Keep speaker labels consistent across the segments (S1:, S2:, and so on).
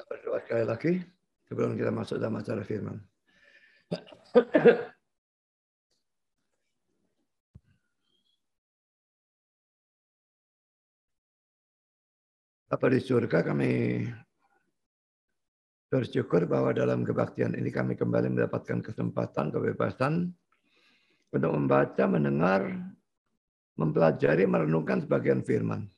S1: Berdoa sekali lagi sebelum kita masuk dalam acara firman. Bapa di surga, kami bersyukur bahwa dalam kebaktian ini kami kembali mendapatkan kesempatan, kebebasan untuk membaca, mendengar, mempelajari, merenungkan sebagian firman.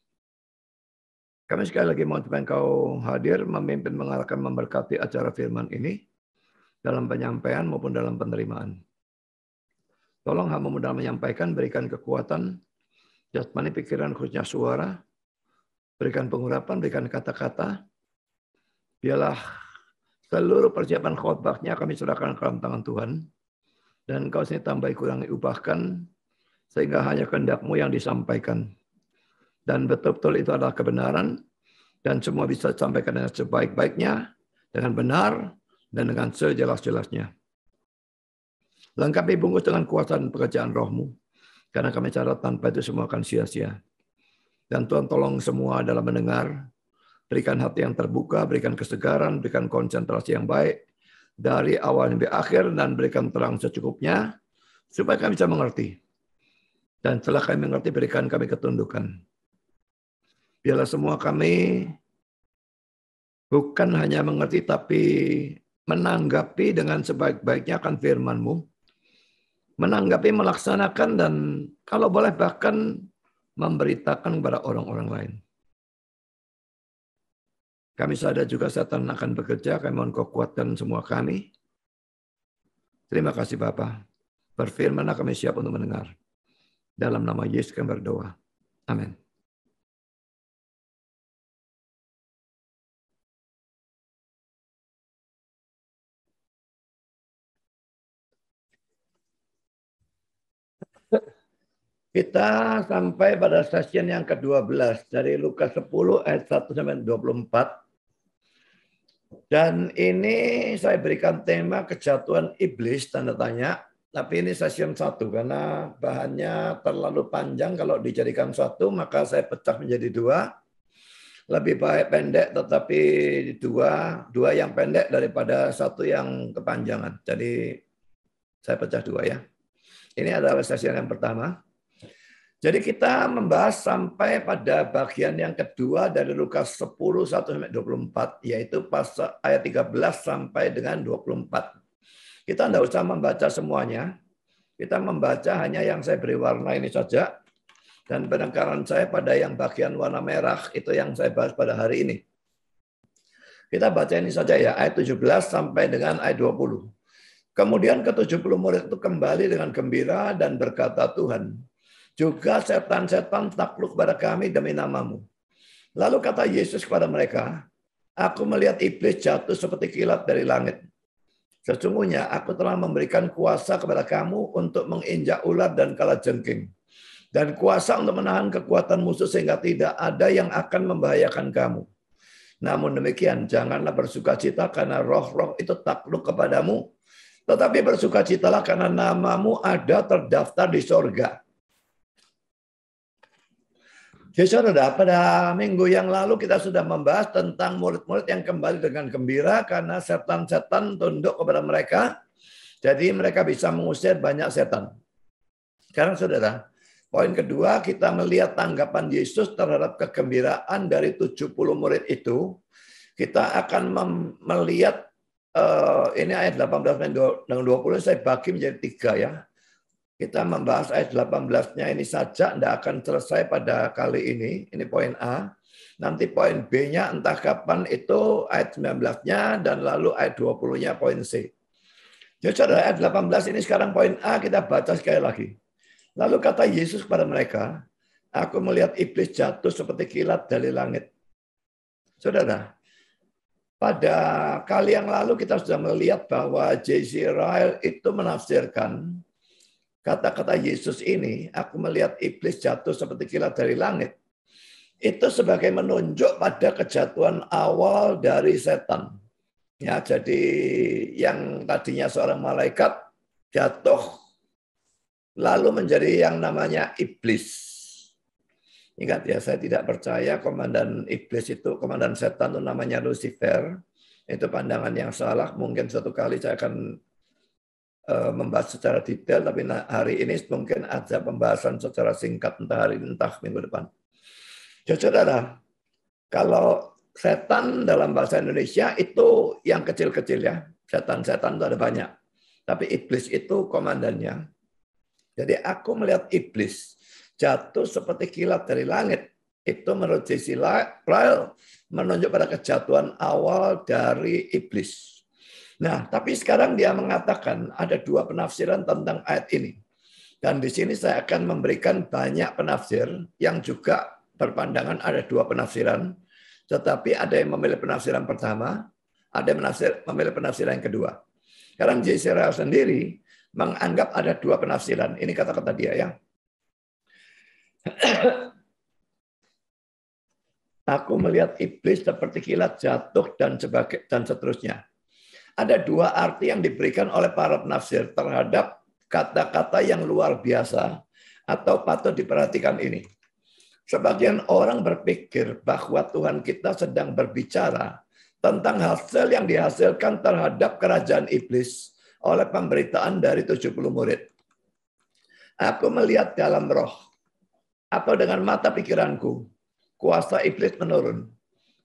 S1: Kami sekali lagi mohon supaya Engkau hadir, memimpin, mengarahkan, memberkati acara firman ini dalam penyampaian maupun dalam penerimaan. Tolong hamba-Mu dalam menyampaikan, berikan kekuatan, jasmani, pikiran, khususnya suara, berikan pengurapan, berikan kata-kata. Biarlah seluruh persiapan khotbahnya kami serahkan ke dalam tangan Tuhan. Dan Engkau sendiri tambahi, kurangi, ubahkan, sehingga hanya kehendak-Mu yang disampaikan. Dan betul-betul itu adalah kebenaran, dan semua bisa disampaikan dengan sebaik-baiknya, dengan benar, dan dengan sejelas-jelasnya. Lengkapi bungkus dengan kuasa dan pekerjaan Roh-Mu, karena kami cara tanpa itu semua akan sia-sia. Dan Tuhan tolong semua dalam mendengar, berikan hati yang terbuka, berikan kesegaran, berikan konsentrasi yang baik, dari awal sampai akhir, dan berikan terang secukupnya, supaya kami bisa mengerti. Dan setelah kami mengerti, berikan kami ketundukan. Biarlah semua kami bukan hanya mengerti, tapi menanggapi dengan sebaik-baiknya akan firman-Mu. Menanggapi, melaksanakan, dan kalau boleh bahkan memberitakan kepada orang-orang lain. Kami sadar juga setan akan bekerja, kami mohon Kau kuatkan semua kami. Terima kasih Bapa. Berfirmanlah, kami siap untuk mendengar. Dalam nama Yesus kami berdoa. Amin. Kita sampai pada session yang ke-12 dari Lukas 10 ayat 1 sampai 24. Dan ini saya berikan tema kejatuhan iblis, tanda tanya. Tapi ini session 1 karena bahannya terlalu panjang. Kalau dijadikan satu maka saya pecah menjadi 2. Lebih baik pendek tetapi dua yang pendek daripada satu yang kepanjangan. Jadi saya pecah 2 ya. Ini adalah session yang pertama. Jadi kita membahas sampai pada bagian yang kedua dari Lukas 10, 1-24, yaitu pas ayat 13 sampai dengan 24. Kita tidak usah membaca semuanya, kita membaca hanya yang saya beri warna ini saja, dan penekanan saya pada yang bagian warna merah, itu yang saya bahas pada hari ini. Kita baca ini saja ya, ayat 17 sampai dengan ayat 20. Kemudian ke-70 murid itu kembali dengan gembira dan berkata, Tuhan, juga setan-setan takluk kepada kami demi nama-Mu. Lalu kata Yesus kepada mereka, aku melihat iblis jatuh seperti kilat dari langit. Sesungguhnya aku telah memberikan kuasa kepada kamu untuk menginjak ular dan kalajengking. Dan kuasa untuk menahan kekuatan musuh sehingga tidak ada yang akan membahayakan kamu. Namun demikian, janganlah bersukacita karena roh-roh itu takluk kepadamu. Tetapi bersukacitalah karena nama-Mu ada terdaftar di sorga. Jadi saudara, pada minggu yang lalu kita sudah membahas tentang murid-murid yang kembali dengan gembira karena setan-setan tunduk kepada mereka. Jadi mereka bisa mengusir banyak setan. Sekarang saudara, poin kedua kita melihat tanggapan Yesus terhadap kegembiraan dari 70 murid itu. Kita akan melihat ini ayat 18 dan 20 saya bagi menjadi 3 ya. Kita membahas ayat 18-nya ini saja, tidak akan selesai pada kali ini. Ini poin A. Nanti poin B-nya entah kapan itu ayat 19-nya dan lalu ayat 20-nya poin C. Jadi saudara, ayat 18 ini sekarang poin A kita baca sekali lagi. Lalu kata Yesus kepada mereka, aku melihat iblis jatuh seperti kilat dari langit. Saudara, pada kali yang lalu kita sudah melihat bahwa J.C. Ryle itu menafsirkan kata-kata Yesus ini, aku melihat iblis jatuh seperti kilat dari langit. Itu sebagai menunjuk pada kejatuhan awal dari setan. Ya, jadi yang tadinya seorang malaikat jatuh lalu menjadi yang namanya iblis. Ingat ya, saya tidak percaya komandan iblis itu, komandan setan itu namanya Lucifer. Itu pandangan yang salah. Mungkin suatu kali saya akan membahas secara detail, tapi hari ini mungkin ada pembahasan secara singkat, entah hari ini, entah minggu depan. Saudara, kalau setan dalam bahasa Indonesia itu yang kecil-kecil ya. Setan-setan itu ada banyak. Tapi iblis itu komandannya. Jadi aku melihat iblis jatuh seperti kilat dari langit. Itu menurut J.C. Ryle menunjuk pada kejatuhan awal dari iblis. Nah, tapi sekarang dia mengatakan ada dua penafsiran tentang ayat ini. Dan di sini saya akan memberikan banyak penafsir yang juga berpandangan ada dua penafsiran. Tetapi ada yang memilih penafsiran pertama, ada yang memilih penafsiran yang kedua. Sekarang J.C. Ryle sendiri menganggap ada dua penafsiran. Ini kata-kata dia ya. Aku melihat iblis seperti kilat jatuh dan seterusnya. Ada dua arti yang diberikan oleh para penafsir terhadap kata-kata yang luar biasa atau patut diperhatikan ini. Sebagian orang berpikir bahwa Tuhan kita sedang berbicara tentang hasil yang dihasilkan terhadap kerajaan iblis oleh pemberitaan dari 70 murid. Aku melihat dalam roh atau dengan mata pikiranku, kuasa iblis menurun.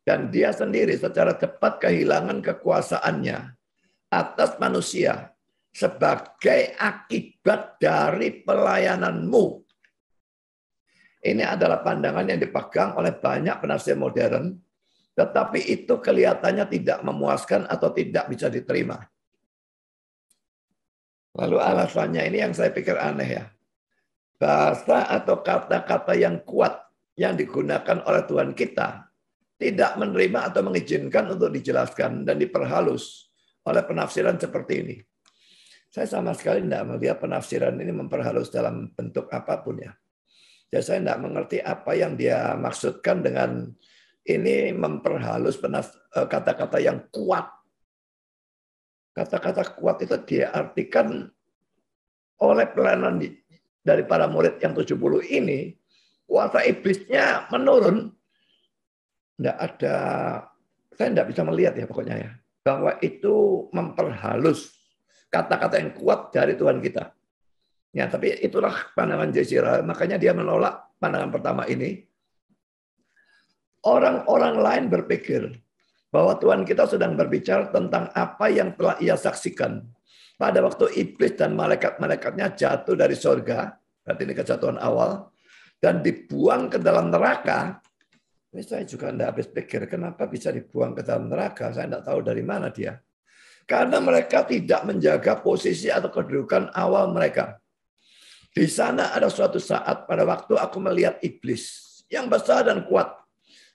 S1: Dan dia sendiri secara cepat kehilangan kekuasaannya atas manusia sebagai akibat dari pelayananmu. Ini adalah pandangan yang dipegang oleh banyak penafsir modern, tetapi itu kelihatannya tidak memuaskan atau tidak bisa diterima. Lalu alasannya ini yang saya pikir aneh ya. Bahasa atau kata-kata yang kuat yang digunakan oleh Tuhan kita tidak menerima atau mengizinkan untuk dijelaskan dan diperhalus oleh penafsiran seperti ini. Saya sama sekali tidak melihat penafsiran ini memperhalus dalam bentuk apapun ya. Jadi saya tidak mengerti apa yang dia maksudkan dengan ini memperhalus kata-kata yang kuat. Kata-kata kuat itu dia artikan oleh pelayanan dari para murid yang 70 ini, kuasa iblisnya menurun. Nggak ada, saya tidak bisa melihat ya pokoknya ya, bahwa itu memperhalus kata-kata yang kuat dari Tuhan kita. Ya, tapi itulah pandangan J.C. Ryle, makanya dia menolak pandangan pertama ini. Orang-orang lain berpikir bahwa Tuhan kita sedang berbicara tentang apa yang telah ia saksikan pada waktu iblis dan malaikat-malaikatnya jatuh dari surga, berarti ini kejatuhan awal, dan dibuang ke dalam neraka. Ini saya juga tidak habis pikir, kenapa bisa dibuang ke dalam neraka? Saya tidak tahu dari mana dia. Karena mereka tidak menjaga posisi atau kedudukan awal mereka. Di sana ada suatu saat pada waktu aku melihat iblis yang besar dan kuat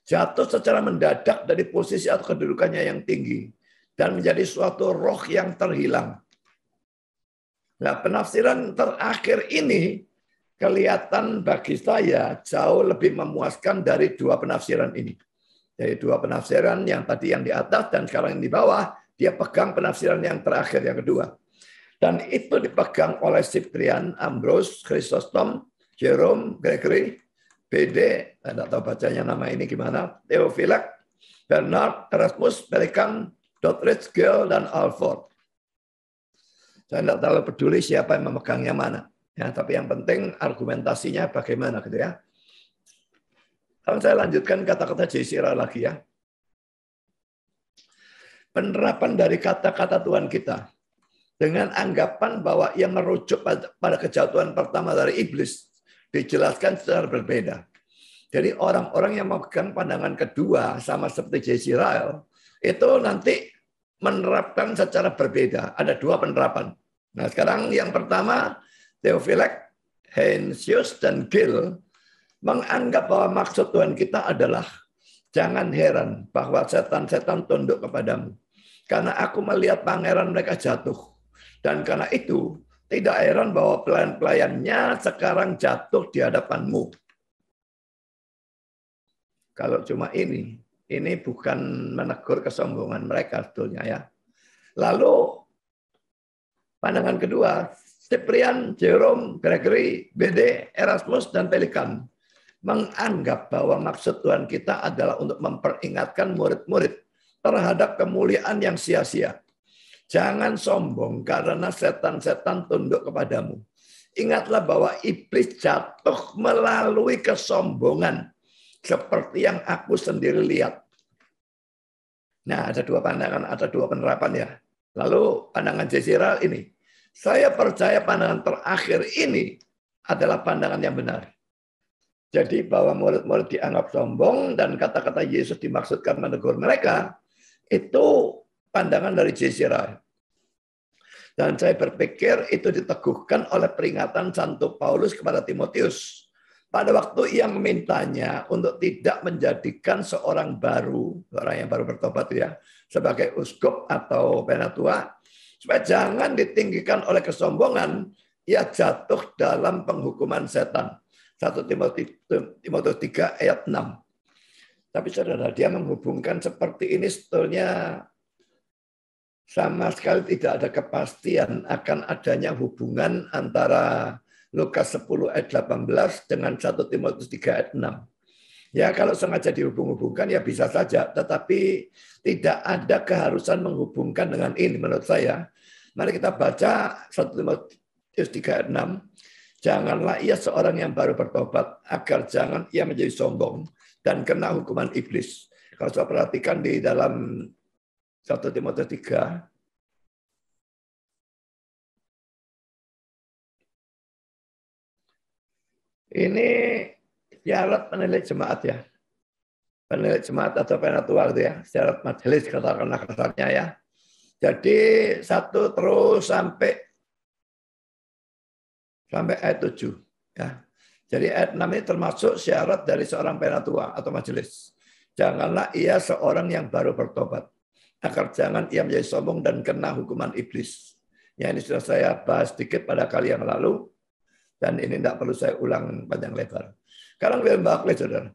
S1: jatuh secara mendadak dari posisi atau kedudukannya yang tinggi dan menjadi suatu roh yang terhilang. Nah, penafsiran terakhir ini kelihatan bagi saya jauh lebih memuaskan dari dua penafsiran ini. Dari dua penafsiran yang tadi yang di atas dan sekarang yang di bawah, dia pegang penafsiran yang terakhir, yang kedua. Dan itu dipegang oleh Cyprian, Ambrose, Chrysostom, Jerome, Gregory, BD, saya tidak tahu bacanya nama ini gimana, Theophylact, Bernard, Erasmus, Belikan, Doddridge, Gill, dan Alford. Saya tidak terlalu peduli siapa yang memegang yang mana. Ya, tapi yang penting argumentasinya bagaimana gitu ya. Kalau saya lanjutkan kata-kata J.C. Ryle lagi ya. Penerapan dari kata-kata Tuhan kita dengan anggapan bahwa ia merujuk pada kejatuhan pertama dari iblis dijelaskan secara berbeda. Jadi orang-orang yang memegang pandangan kedua sama seperti J.C. Ryle itu nanti menerapkan secara berbeda. Ada dua penerapan. Nah sekarang yang pertama Theophylact, Heinsius, dan Gill menganggap bahwa maksud Tuhan kita adalah jangan heran bahwa setan-setan tunduk kepadamu. Karena aku melihat pangeran mereka jatuh. Dan karena itu, tidak heran bahwa pelayan-pelayannya sekarang jatuh di hadapanmu. Kalau cuma ini bukan menegur kesombongan mereka sebetulnya ya. Lalu, pandangan kedua, Cyprian, Jerome, Gregory, BD, Erasmus, dan Pelikan menganggap bahwa maksud Tuhan kita adalah untuk memperingatkan murid-murid terhadap kemuliaan yang sia-sia. Jangan sombong karena setan-setan tunduk kepadamu. Ingatlah bahwa iblis jatuh melalui kesombongan. Seperti yang aku sendiri lihat. Nah, ada dua pandangan, ada dua penerapan ya. Lalu pandangan J.C. ini. Saya percaya pandangan terakhir ini adalah pandangan yang benar. Jadi bahwa murid-murid dianggap sombong dan kata-kata Yesus dimaksudkan menegur mereka, itu pandangan dari J.C. Dan saya berpikir itu diteguhkan oleh peringatan Santo Paulus kepada Timotius. Pada waktu ia memintanya untuk tidak menjadikan seorang baru, orang yang baru bertobat ya, sebagai uskup atau penatua, supaya jangan ditinggikan oleh kesombongan, ia jatuh dalam penghukuman setan. 1 Timotius 3 ayat 6. Tapi saudara, dia menghubungkan seperti ini sebetulnya sama sekali tidak ada kepastian akan adanya hubungan antara Lukas 10 ayat 18 dengan 1 Timotius 3 ayat 6. Ya kalau sengaja dihubung-hubungkan ya bisa saja, tetapi tidak ada keharusan menghubungkan dengan ini menurut saya. Mari kita baca 1 Timotius 3 ayat 6. Janganlah ia seorang yang baru bertobat, agar jangan ia menjadi sombong dan kena hukuman iblis. Kalau saya perhatikan di dalam 1 Timotius 3, ini syarat penilik jemaat ya. Penilik jemaat atau penatua gitu ya. Syarat majelis katakanlah kasarnya ya. Jadi 1 terus sampai ayat 7. Ya. Jadi ayat 6 ini termasuk syarat dari seorang penatua atau majelis. Janganlah ia seorang yang baru bertobat. Agar jangan ia menjadi sombong dan kena hukuman iblis. Ya, ini sudah saya bahas sedikit pada kali yang lalu. Dan ini tidak perlu saya ulang panjang lebar. Sekarang William Barclay, saudara.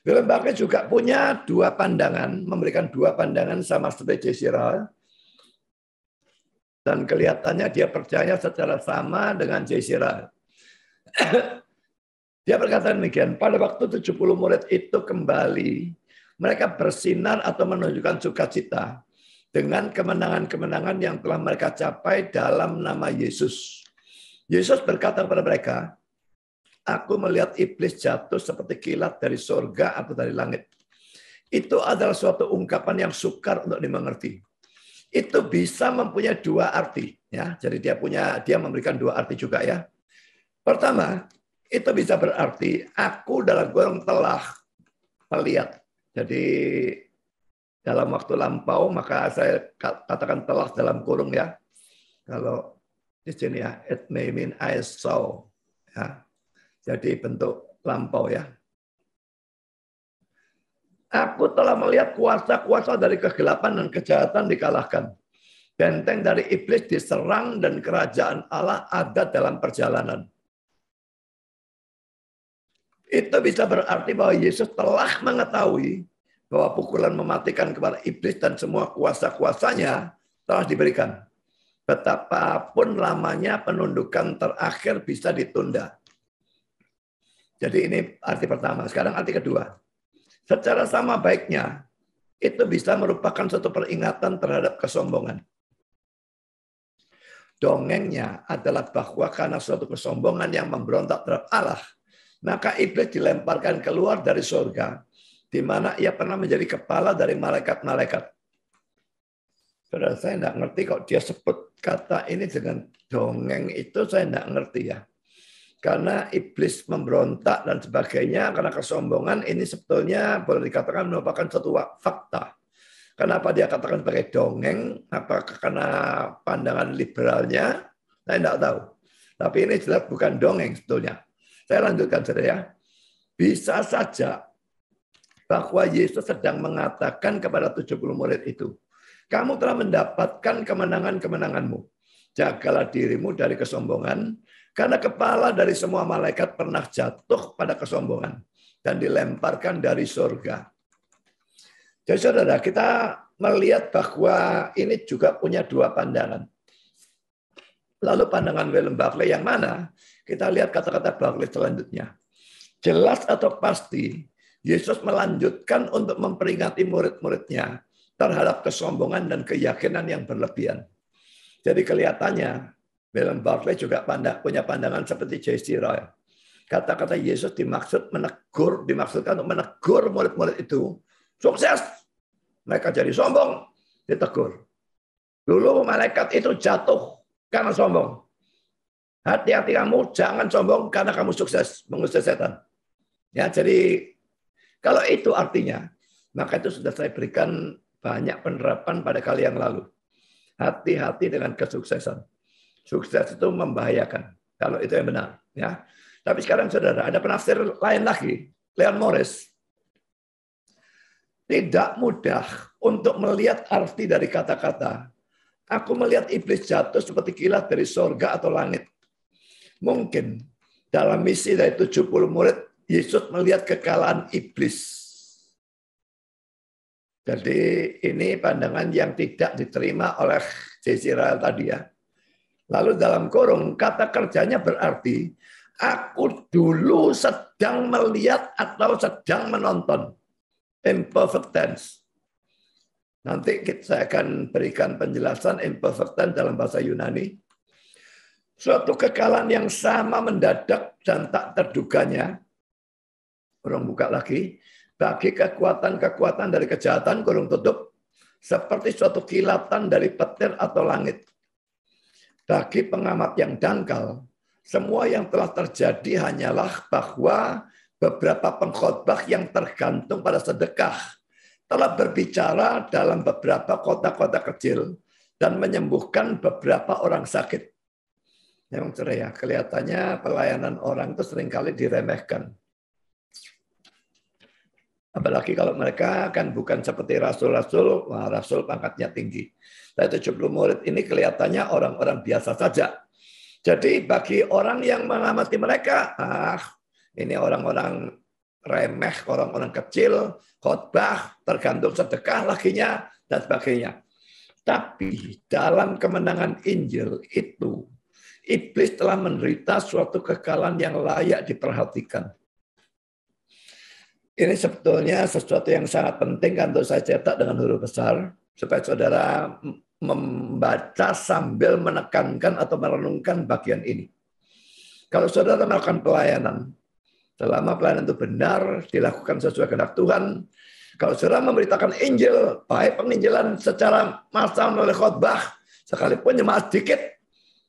S1: William Barclay juga punya dua pandangan, memberikan dua pandangan sama seperti J.C. Ryle. Dan kelihatannya dia percaya secara sama dengan J.C. Ryle. Dia berkata demikian, pada waktu 70 murid itu kembali, mereka bersinar atau menunjukkan sukacita dengan kemenangan-kemenangan yang telah mereka capai dalam nama Yesus. Yesus berkata kepada mereka, aku melihat iblis jatuh seperti kilat dari surga atau dari langit. Itu adalah suatu ungkapan yang sukar untuk dimengerti. Itu bisa mempunyai dua arti. Ya, jadi dia memberikan dua arti juga ya. Pertama, itu bisa berarti aku dalam kurung telah melihat. Jadi dalam waktu lampau, maka saya katakan telah dalam kurung ya. Kalau di sini ya, it may mean I saw. Ya. Jadi bentuk lampau ya. Aku telah melihat kuasa-kuasa dari kegelapan dan kejahatan dikalahkan. Benteng dari iblis diserang dan kerajaan Allah ada dalam perjalanan. Itu bisa berarti bahwa Yesus telah mengetahui bahwa pukulan mematikan kepada iblis dan semua kuasa-kuasanya telah diberikan. Betapapun lamanya penundukan terakhir bisa ditunda. Jadi ini arti pertama. Sekarang arti kedua. Secara sama baiknya, itu bisa merupakan suatu peringatan terhadap kesombongan. Dongengnya adalah bahwa karena suatu kesombongan yang memberontak terhadap Allah, maka iblis dilemparkan keluar dari surga, di mana ia pernah menjadi kepala dari malaikat-malaikat. Saudara, saya tidak ngerti kok dia sebut kata ini dengan dongeng itu, saya tidak ngerti ya. Karena iblis memberontak dan sebagainya, karena kesombongan ini sebetulnya boleh dikatakan merupakan suatu fakta. Kenapa dia katakan sebagai dongeng? Apakah karena pandangan liberalnya? Saya tidak tahu. Tapi ini jelas bukan dongeng sebetulnya. Saya lanjutkan saja ya. Bisa saja bahwa Yesus sedang mengatakan kepada 70 murid itu, kamu telah mendapatkan kemenangan-kemenanganmu. Jagalah dirimu dari kesombongan, karena kepala dari semua malaikat pernah jatuh pada kesombongan dan dilemparkan dari surga. Jadi saudara, kita melihat bahwa ini juga punya dua pandangan. Lalu pandangan William Barclay yang mana? Kita lihat kata-kata Barclay selanjutnya. Jelas atau pasti, Yesus melanjutkan untuk memperingati murid-muridnya terhadap kesombongan dan keyakinan yang berlebihan. Jadi kelihatannya William Barclay juga punya pandangan seperti J.C. Ryle. Kata-kata Yesus dimaksudkan untuk menegur murid-murid itu. Sukses. Mereka jadi sombong, ditegur. Dulu malaikat itu jatuh karena sombong. Hati-hati kamu, jangan sombong karena kamu sukses mengusir setan. Ya, jadi kalau itu artinya, maka itu sudah saya berikan banyak penerapan pada kali yang lalu. Hati-hati dengan kesuksesan. Sukses itu membahayakan. Kalau itu yang benar. Ya. Tapi sekarang saudara, ada penafsir lain lagi. Leon Morris. Tidak mudah untuk melihat arti dari kata-kata. Aku melihat iblis jatuh seperti kilat dari sorga atau langit. Mungkin dalam misi dari 70 murid, Yesus melihat kekalahan iblis. Jadi ini pandangan yang tidak diterima oleh J.C. Ryle tadi ya. Lalu dalam kurung, kata kerjanya berarti, aku dulu sedang melihat atau sedang menonton. Imperfect tense. Nanti saya akan berikan penjelasan imperfect tense dalam bahasa Yunani. Suatu kekalahan yang sama mendadak dan tak terduganya. Kurung buka lagi. Bagi kekuatan-kekuatan dari kejahatan, kurung tutup, seperti suatu kilatan dari petir atau langit. Bagi pengamat yang dangkal, semua yang telah terjadi hanyalah bahwa beberapa pengkhotbah yang tergantung pada sedekah telah berbicara dalam beberapa kota-kota kecil dan menyembuhkan beberapa orang sakit. Memang cerai ya, kelihatannya pelayanan orang itu seringkali diremehkan. Apalagi kalau mereka kan bukan seperti rasul-rasul, wah rasul pangkatnya tinggi. Dari 70 murid ini kelihatannya orang-orang biasa saja. Jadi bagi orang yang mengamati mereka, ini orang-orang remeh, orang-orang kecil, khotbah, tergantung sedekah lakinya, dan sebagainya. Tapi dalam kemenangan Injil itu, iblis telah menderita suatu kekalahan yang layak diperhatikan. Ini sebetulnya sesuatu yang sangat penting kan untuk saya cetak dengan huruf besar, supaya saudara membaca sambil menekankan atau merenungkan bagian ini. Kalau saudara melakukan pelayanan, selama pelayanan itu benar, dilakukan sesuai kehendak Tuhan, kalau saudara memberitakan Injil, baik penginjilan secara massal oleh khotbah, sekalipun jemaat sedikit,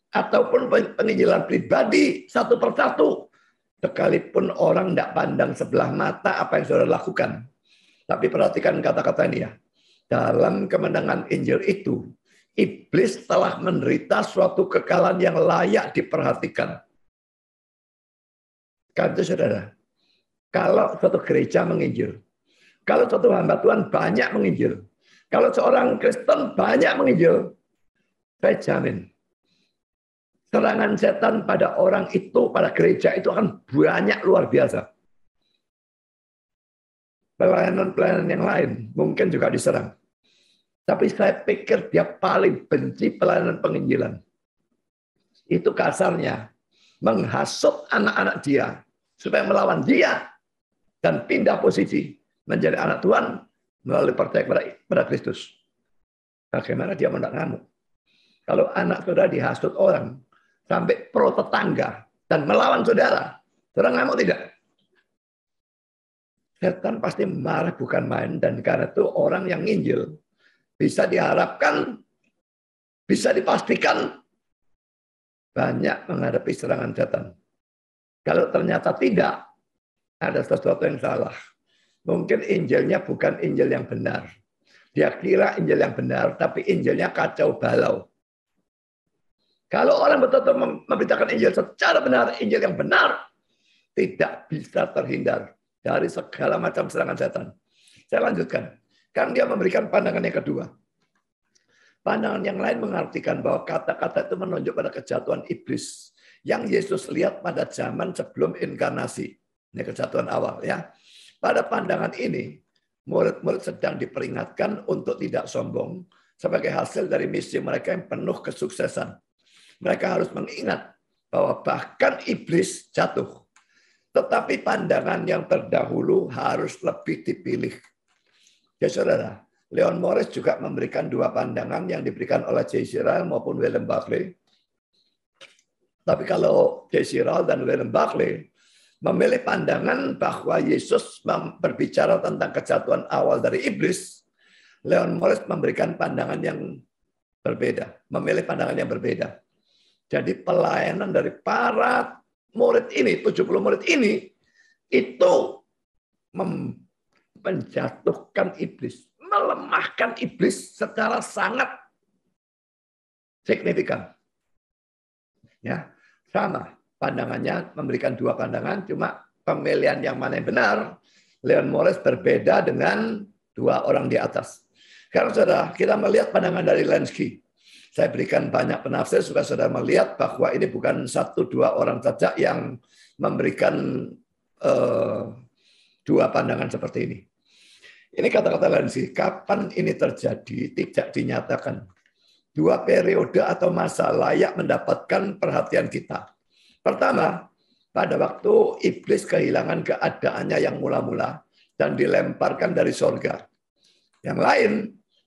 S1: ataupun penginjilan pribadi satu persatu, sekalipun orang tidak pandang sebelah mata apa yang saudara lakukan. Tapi perhatikan kata-kata ini ya. Dalam kemenangan Injil itu, iblis telah menderita suatu kekalahan yang layak diperhatikan. Kan itu saudara. Kalau suatu gereja menginjil, kalau suatu hamba Tuhan banyak menginjil, kalau seorang Kristen banyak menginjil, saya jamin serangan setan pada orang itu, pada gereja itu akan banyak luar biasa. Pelayanan-pelayanan yang lain mungkin juga diserang. Tapi saya pikir dia paling benci pelayanan penginjilan. Itu kasarnya. Menghasut anak-anak dia. Supaya melawan dia. Dan pindah posisi. Menjadi anak Tuhan. Melalui percaya kepada Kristus. Bagaimana dia tidak ngamuk? Kalau anak saudara dihasut orang. Sampai pro tetangga dan melawan saudara. Saudara ngamuk tidak? Setan pasti marah bukan main, dan karena itu orang yang nginjil bisa diharapkan, bisa dipastikan banyak menghadapi serangan setan. Kalau ternyata tidak, ada sesuatu yang salah. Mungkin Injilnya bukan Injil yang benar. Dia kira Injil yang benar, tapi Injilnya kacau balau. Kalau orang betul-betul memberitakan Injil secara benar, Injil yang benar, tidak bisa terhindar dari segala macam serangan setan. Saya lanjutkan. Kan dia memberikan pandangan yang kedua. Pandangan yang lain mengartikan bahwa kata-kata itu menunjuk pada kejatuhan iblis yang Yesus lihat pada zaman sebelum inkarnasi. Ini kejatuhan awal ya. Pada pandangan ini, murid-murid sedang diperingatkan untuk tidak sombong sebagai hasil dari misi mereka yang penuh kesuksesan. Mereka harus mengingat bahwa bahkan iblis jatuh. Tetapi pandangan yang terdahulu harus lebih dipilih. Ya saudara, Leon Morris juga memberikan dua pandangan yang diberikan oleh J.C. Ryle maupun William Barclay. Tapi kalau J.C. Ryle dan William Barclay memilih pandangan bahwa Yesus berbicara tentang kejatuhan awal dari iblis, Leon Morris memberikan pandangan yang berbeda, memilih pandangan yang berbeda. Jadi pelayanan dari para murid ini, 70 murid ini, itu menjatuhkan iblis, melemahkan iblis secara sangat signifikan. Ya, sama pandangannya, memberikan dua pandangan, cuma pemilihan yang mana yang benar, Leon Morris berbeda dengan dua orang di atas. Sekarang saudara, kita melihat pandangan dari Lenski. Saya berikan banyak penafsir supaya saudara melihat bahwa ini bukan satu dua orang saja yang memberikan dua pandangan seperti ini. Ini kata-kata Lenski, kapan ini terjadi tidak dinyatakan. Dua periode atau masa layak mendapatkan perhatian kita. Pertama, pada waktu iblis kehilangan keadaannya yang mula-mula dan dilemparkan dari sorga. Yang lain,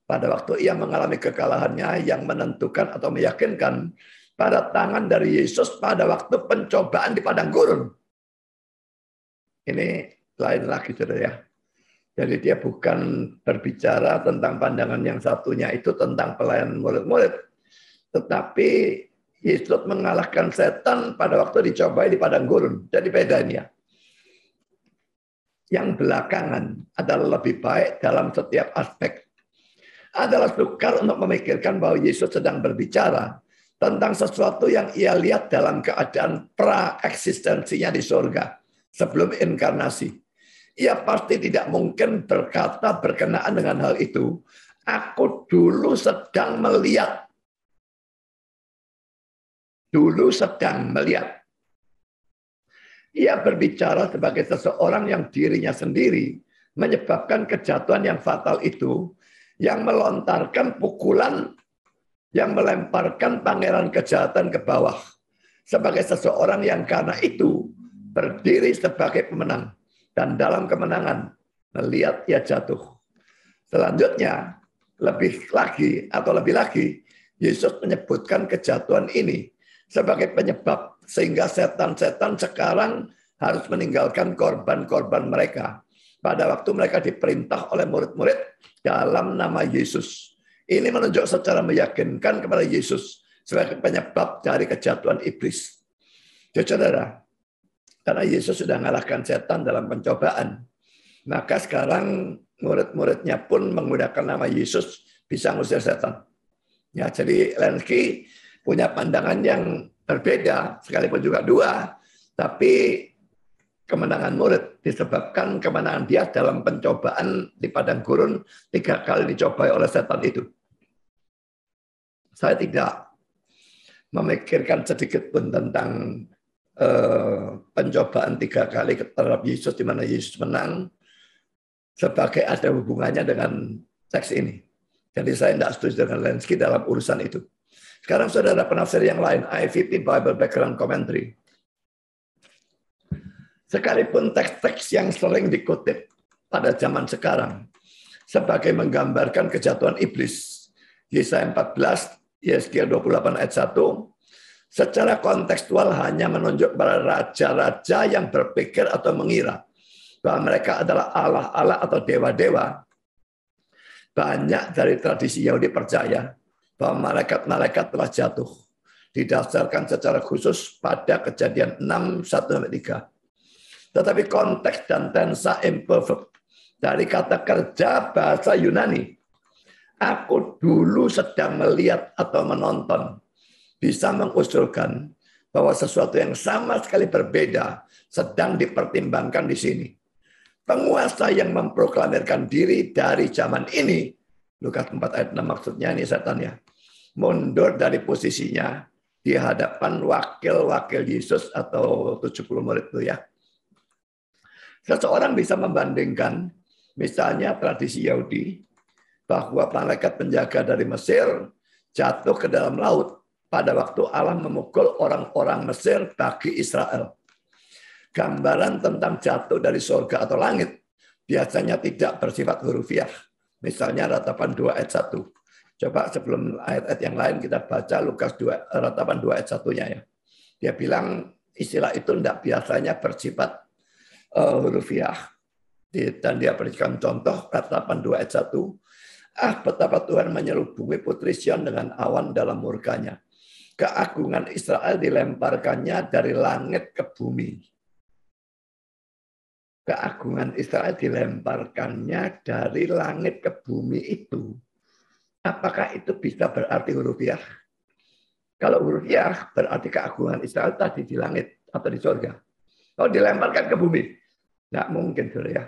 S1: pada waktu ia mengalami kekalahannya yang menentukan atau meyakinkan pada tangan dari Yesus pada waktu pencobaan di padang gurun. Ini lain lagi, saudara ya. Jadi dia bukan berbicara tentang pandangan yang satunya itu tentang pelayanan murid-murid. Tetapi Yesus mengalahkan setan pada waktu dicobai di padang gurun. Jadi bedanya. Yang belakangan adalah lebih baik dalam setiap aspek. Adalah sukar untuk memikirkan bahwa Yesus sedang berbicara tentang sesuatu yang ia lihat dalam keadaan pra-eksistensinya di surga sebelum inkarnasi. Ia pasti tidak mungkin berkata berkenaan dengan hal itu. Aku dulu sedang melihat. Dulu sedang melihat. Ia berbicara sebagai seseorang yang dirinya sendiri menyebabkan kejatuhan yang fatal itu, yang melontarkan pukulan, yang melemparkan pangeran kejahatan ke bawah. Sebagai seseorang yang karena itu berdiri sebagai pemenang. Dan dalam kemenangan, melihat ia jatuh. Selanjutnya, lebih lagi, Yesus menyebutkan kejatuhan ini sebagai penyebab sehingga setan-setan sekarang harus meninggalkan korban-korban mereka. Pada waktu mereka diperintah oleh murid-murid dalam nama Yesus. Ini menunjuk secara meyakinkan kepada Yesus sebagai penyebab dari kejatuhan iblis. Jadi saudara, karena Yesus sudah mengalahkan setan dalam pencobaan, maka sekarang murid-muridnya pun menggunakan nama Yesus bisa mengusir setan. Ya, jadi Lenski punya pandangan yang berbeda, sekalipun juga dua, tapi kemenangan murid disebabkan kemenangan dia dalam pencobaan di padang gurun 3 kali dicobai oleh setan itu. Saya tidak memikirkan sedikit pun tentang pencobaan 3 kali terhadap Yesus di mana Yesus menang sebagai ada hubungannya dengan teks ini. Jadi saya tidak setuju dengan Lenski dalam urusan itu. Sekarang saudara penafsir yang lain, IVP Bible Background Commentary. Sekalipun teks-teks yang sering dikutip pada zaman sekarang sebagai menggambarkan kejatuhan iblis, Yesaya 14, Yesaya 28 ayat 1, secara kontekstual hanya menunjuk pada raja-raja yang berpikir atau mengira bahwa mereka adalah Allah-Allah atau dewa-dewa. Banyak dari tradisi Yahudi percaya bahwa malaikat-malaikat telah jatuh, didasarkan secara khusus pada Kejadian 6, 1-3. Tetapi konteks dan tensa imperfect dari kata kerja bahasa Yunani, aku dulu sedang melihat atau menonton, bisa mengusulkan bahwa sesuatu yang sama sekali berbeda sedang dipertimbangkan di sini. Penguasa yang memproklamirkan diri dari zaman ini, Lukas 4 ayat 6 maksudnya ini setan ya, mundur dari posisinya di hadapan wakil-wakil Yesus atau 70 murid itu ya. Seseorang bisa membandingkan misalnya tradisi Yahudi bahwa malaikat penjaga dari Mesir jatuh ke dalam laut pada waktu Allah memukul orang-orang Mesir bagi Israel. Gambaran tentang jatuh dari surga atau langit biasanya tidak bersifat hurufiah, Misalnya ratapan 2 ayat 1. Coba sebelum ayat-ayat yang lain kita baca Lukas 2, ratapan 2 ayat 1-nya ya. Dia bilang istilah itu tidak biasanya bersifat hurufiah. Dan dia berikan contoh ratapan 2 ayat 1. Betapa Tuhan menyelubungi putri Sion dengan awan dalam murkanya. Keagungan Israel dilemparkannya dari langit ke bumi. Keagungan Israel dilemparkannya dari langit ke bumi itu. Apakah itu bisa berarti hurufiah? Kalau hurufiah berarti keagungan Israel tadi di langit atau di surga. Kalau dilemparkan ke bumi, nggak mungkin, saudara ya.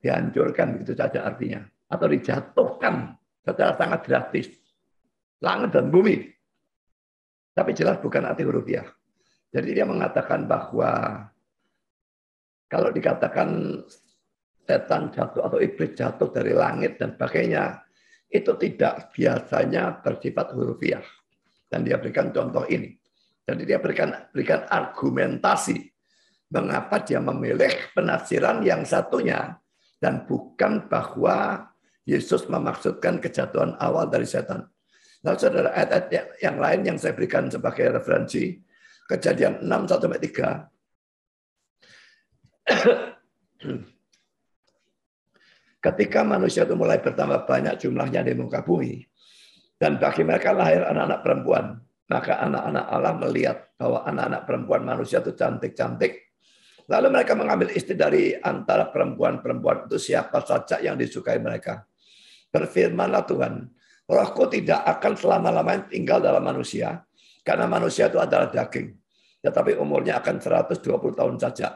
S1: Dihancurkan begitu saja artinya. Atau dijatuhkan secara sangat drastis. Langit dan bumi. Tapi jelas bukan arti hurufiah. Jadi dia mengatakan bahwa kalau dikatakan setan jatuh atau iblis jatuh dari langit dan sebagainya, itu tidak biasanya bersifat hurufiah. Dan dia berikan contoh ini. Jadi dia berikan argumentasi mengapa dia memilih penafsiran yang satunya dan bukan bahwa Yesus memaksudkan kejatuhan awal dari setan. Nah, saudara, ayat-ayat yang lain yang saya berikan sebagai referensi, Kejadian 6:1-3. Ketika manusia itu mulai bertambah banyak jumlahnya di muka bumi, dan bagi mereka lahir anak-anak perempuan, maka anak-anak Allah melihat bahwa anak-anak perempuan manusia itu cantik-cantik. Lalu mereka mengambil istri dari antara perempuan-perempuan itu siapa saja yang disukai mereka. Berfirmanlah Tuhan, Rohku tidak akan selama-lamanya tinggal dalam manusia, karena manusia itu adalah daging. Tetapi umurnya akan 120 tahun saja.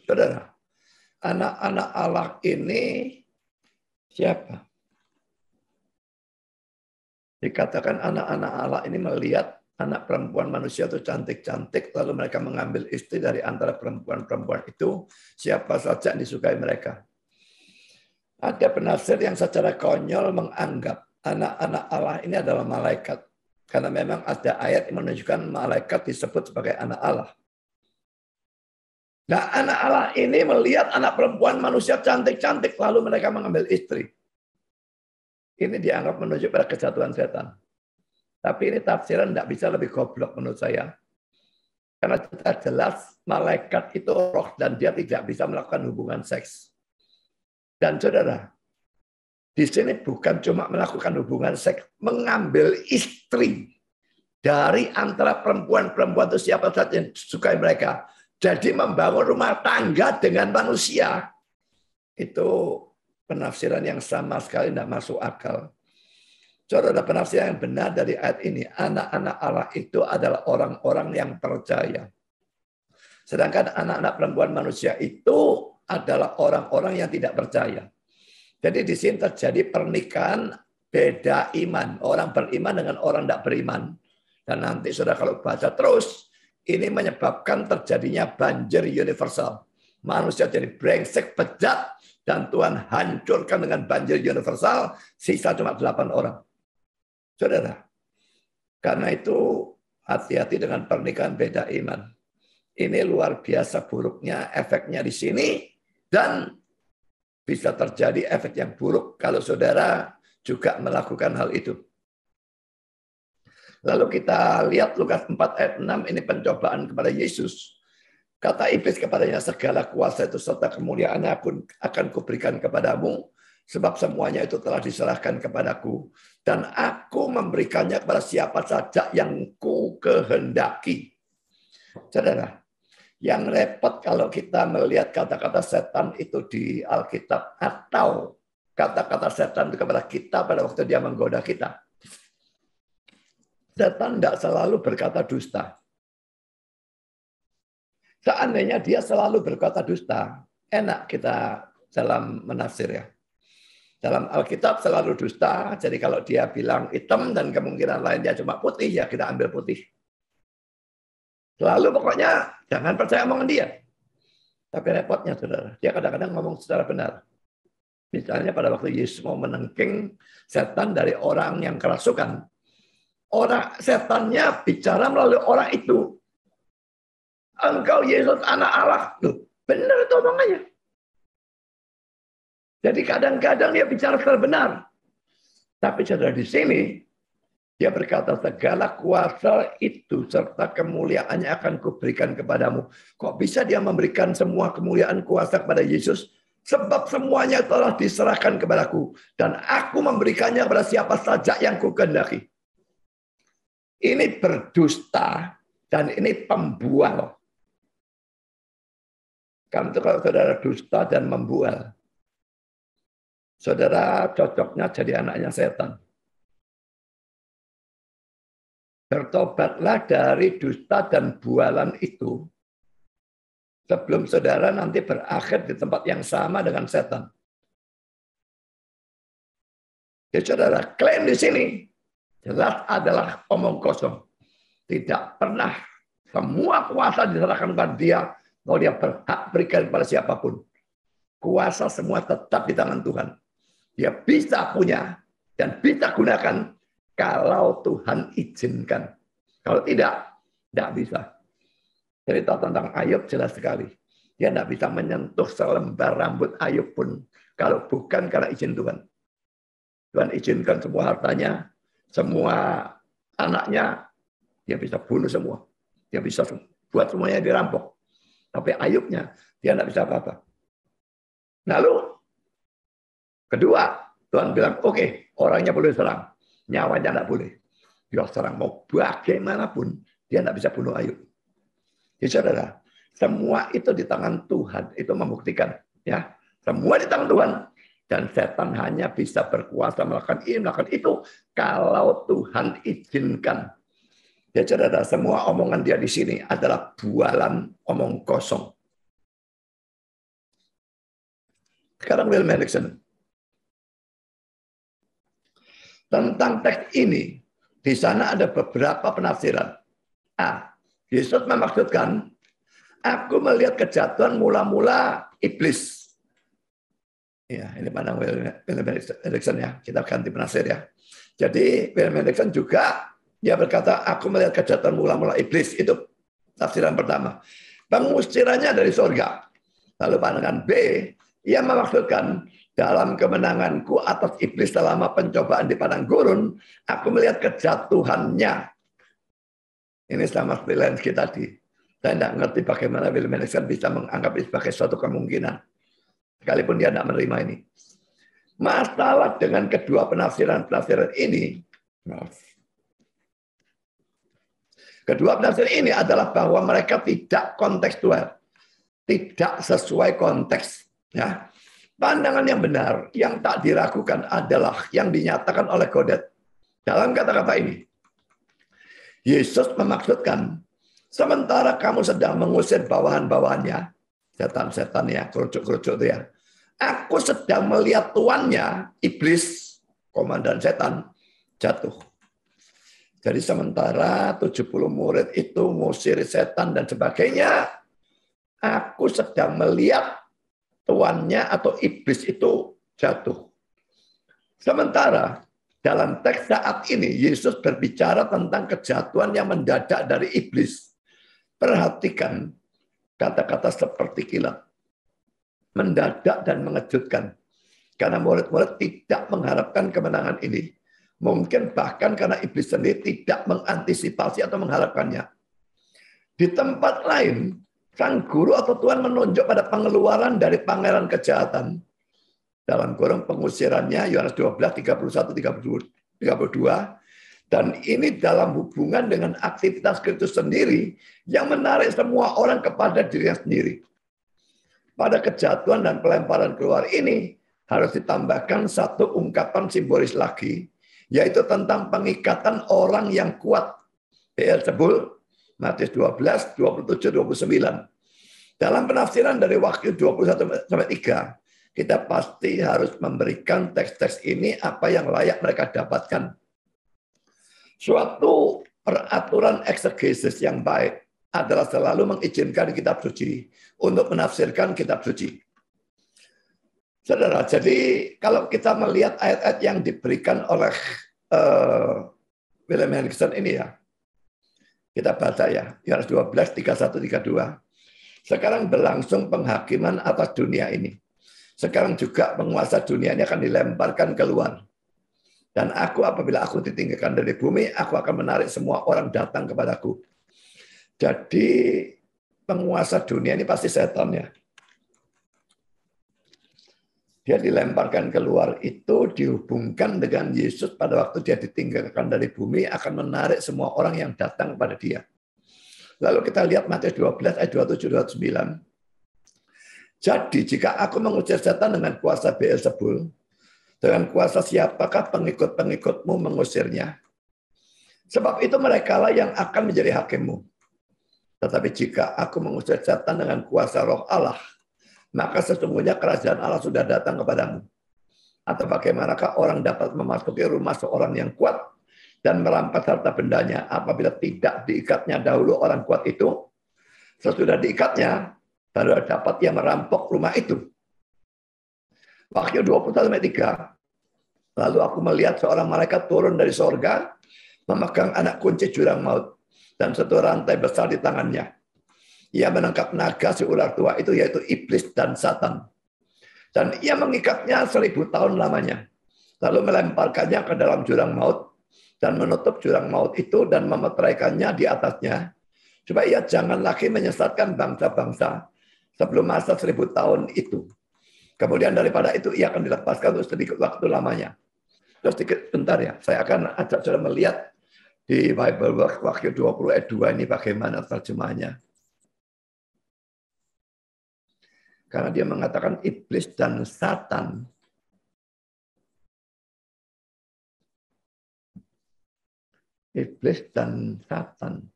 S1: Saudara, anak-anak Allah ini siapa? Dikatakan anak-anak Allah ini melihat anak perempuan manusia itu cantik-cantik, lalu mereka mengambil istri dari antara perempuan-perempuan itu, siapa saja yang disukai mereka. Ada penafsir yang secara konyol menganggap anak-anak Allah ini adalah malaikat. Karena memang ada ayat yang menunjukkan malaikat disebut sebagai anak Allah. Nah, anak Allah ini melihat anak perempuan manusia cantik-cantik, lalu mereka mengambil istri. Ini dianggap menunjuk pada kejatuhan setan. Tapi ini tafsiran tidak bisa lebih goblok menurut saya. Karena jelas malaikat itu roh dan dia tidak bisa melakukan hubungan seks. Dan saudara, di sini bukan cuma melakukan hubungan seks, mengambil istri dari antara perempuan-perempuan itu siapa saja yang disukai mereka. Jadi membangun rumah tangga dengan manusia. Itu penafsiran yang sama sekali tidak masuk akal. Saudara, penafsiran yang benar dari ayat ini, anak-anak Allah itu adalah orang-orang yang percaya. Sedangkan anak-anak perempuan manusia itu adalah orang-orang yang tidak percaya. Jadi di sini terjadi pernikahan beda iman. Orang beriman dengan orang tidak beriman. Dan nanti saudara kalau baca terus, ini menyebabkan terjadinya banjir universal. Manusia jadi brengsek, bejat, dan Tuhan hancurkan dengan banjir universal, sisa cuma 8 orang. Saudara, karena itu hati-hati dengan pernikahan beda iman. Ini luar biasa buruknya efeknya di sini, dan bisa terjadi efek yang buruk kalau saudara juga melakukan hal itu. Lalu kita lihat Lukas 4 ayat 6, ini pencobaan kepada Yesus. Kata iblis kepadanya, segala kuasa itu serta kemuliaan akan kuberikan kepadamu, sebab semuanya itu telah diserahkan kepadaku. Dan aku memberikannya kepada siapa saja yang ku kehendaki. Saudara, yang repot kalau kita melihat kata-kata setan itu di Alkitab, atau kata-kata setan itu kepada kita pada waktu dia menggoda kita. Setan tidak selalu berkata dusta. Seandainya dia selalu berkata dusta, enak kita dalam menafsir ya. Dalam Alkitab selalu dusta, jadi kalau dia bilang hitam dan kemungkinan lain dia cuma putih, ya kita ambil putih. Selalu pokoknya jangan percaya omongan dia. Tapi repotnya saudara, dia kadang-kadang ngomong secara benar. Misalnya pada waktu Yesus mau menengking setan dari orang yang kerasukan. Orang setannya bicara melalui orang itu. Engkau Yesus anak Allah. Loh, benar itu omongannya. Jadi kadang-kadang dia bicara secara benar. Tapi saudara di sini, dia berkata, segala kuasa itu serta kemuliaannya akan kuberikan kepadamu. Kok bisa dia memberikan semua kemuliaan kuasa kepada Yesus? Sebab semuanya telah diserahkan kepadaku. Dan aku memberikannya kepada siapa saja yang kukehendaki. Ini berdusta dan ini pembual. Karena itu kalau saudara dusta dan membual, saudara cocoknya jadi anaknya setan. Bertobatlah dari dusta dan bualan itu sebelum saudara nanti berakhir di tempat yang sama dengan setan. Jadi saudara klaim di sini jelas adalah omong kosong. Tidak pernah semua kuasa diserahkan kepada dia, kalau dia berhak berikan kepada siapapun. Kuasa semua tetap di tangan Tuhan. Dia bisa punya dan bisa gunakan kalau Tuhan izinkan. Kalau tidak bisa. Cerita tentang Ayub jelas sekali. Dia tidak bisa menyentuh selembar rambut Ayub pun. Kalau bukan karena izin Tuhan. Tuhan izinkan semua hartanya, semua anaknya, dia bisa bunuh semua. Dia bisa buat semuanya dirampok. Tapi Ayubnya, dia tidak bisa apa-apa. Lalu, kedua, Tuhan bilang, oke, orangnya boleh serang. Nyawanya tidak boleh. Dia serang mau bagaimanapun, dia tidak bisa bunuh Ayub. Jadi saudara, semua itu di tangan Tuhan. Itu membuktikan. Ya, semua di tangan Tuhan. Dan setan hanya bisa berkuasa melakukan ini, melakukan itu. Kalau Tuhan izinkan. Ya saudara, semua omongan dia di sini adalah bualan omong kosong. Sekarang William Hendriksen. Tentang teks ini, di sana ada beberapa penafsiran. Yesus memaksudkan, aku melihat kejatuhan mula-mula iblis. Ya, ini pandang William Hendriksen ya. Kita ganti penafsir ya. Jadi William Hendriksen juga dia berkata, aku melihat kejatuhan mula-mula iblis. Itu tafsiran pertama. Pengusirannya dari surga. Lalu pandangan B, ia memaksudkan dalam kemenanganku atas iblis selama pencobaan di padang gurun, aku melihat kejatuhannya. Ini sama seperti Lenski tadi. Saya tidak mengerti bagaimana William Hendriksen bisa menganggap ini sebagai suatu kemungkinan. Sekalipun dia tidak menerima ini. Masalah dengan kedua penafsiran ini, kedua penafsiran ini adalah bahwa mereka tidak kontekstual. Tidak sesuai konteks. Ya. Pandangan yang benar, yang tak diragukan adalah yang dinyatakan oleh Godet. Dalam kata-kata ini, Yesus memaksudkan, sementara kamu sedang mengusir bawahan-bawahannya, setan-setan ya, kerucuk-kerucuk itu ya. Aku sedang melihat tuannya, iblis, komandan setan, jatuh. Jadi sementara 70 murid itu ngusir setan dan sebagainya, aku sedang melihat tuannya atau iblis itu jatuh. Sementara dalam teks saat ini Yesus berbicara tentang kejatuhan yang mendadak dari iblis. Perhatikan kata-kata seperti kilat. Mendadak dan mengejutkan. Karena murid-murid tidak mengharapkan kemenangan ini. Mungkin bahkan karena iblis sendiri tidak mengantisipasi atau mengharapkannya. Di tempat lain, sang guru atau Tuhan menunjuk pada pengeluaran dari pangeran kejahatan. Dalam kurung pengusirannya, Yohanes 12, 31, 32. Dan ini dalam hubungan dengan aktivitas Kristus sendiri yang menarik semua orang kepada dirinya sendiri. Pada kejatuhan dan pelemparan keluar ini, harus ditambahkan satu ungkapan simbolis lagi, yaitu tentang pengikatan orang yang kuat. Beelzebul, Matius 12, 27, 29. Dalam penafsiran dari Wahyu 21-3, kita pasti harus memberikan teks-teks ini apa yang layak mereka dapatkan. Suatu peraturan eksegesis yang baik adalah selalu mengizinkan kitab suci untuk menafsirkan kitab suci. Saudara, jadi kalau kita melihat ayat-ayat yang diberikan oleh William Hendriksen ini ya, kita baca ya, Yohanes 12, 31, 32. Sekarang berlangsung penghakiman atas dunia ini. Sekarang juga penguasa dunia ini akan dilemparkan keluar. Dan aku apabila aku ditinggalkan dari bumi, aku akan menarik semua orang datang kepadaku. Jadi penguasa dunia ini pasti setan ya. Dia dilemparkan keluar itu dihubungkan dengan Yesus pada waktu dia ditinggalkan dari bumi akan menarik semua orang yang datang kepada dia. Lalu kita lihat Matius 12 ayat 27-29. Jadi jika aku mengusir setan dengan kuasa Beelzebul, dengan kuasa siapakah pengikut-pengikutmu mengusirnya? Sebab itu merekalah yang akan menjadi hakimmu. Tetapi jika aku mengusir setan dengan kuasa Roh Allah, maka sesungguhnya kerajaan Allah sudah datang kepadamu. Atau bagaimanakah orang dapat memasuki rumah seorang yang kuat dan merampas harta bendanya apabila tidak diikatnya dahulu orang kuat itu? Sesudah diikatnya, baru dapat ia merampok rumah itu. Wahyu 21:3. Lalu aku melihat seorang malaikat turun dari sorga, memegang anak kunci jurang maut, dan satu rantai besar di tangannya. Ia menangkap naga si ular tua itu, yaitu iblis dan Satan. Dan ia mengikatnya 1000 tahun lamanya. Lalu melemparkannya ke dalam jurang maut, dan menutup jurang maut itu, dan memeteraikannya di atasnya, supaya ia jangan lagi menyesatkan bangsa-bangsa sebelum masa 1000 tahun itu. Kemudian daripada itu ia akan dilepaskan untuk sedikit waktu lamanya. Terus sedikit bentar ya, saya akan ajak saudara melihat di Bible Wahyu 20 ayat 2 ini bagaimana terjemahnya. Karena dia mengatakan iblis dan Satan. Iblis dan Satan.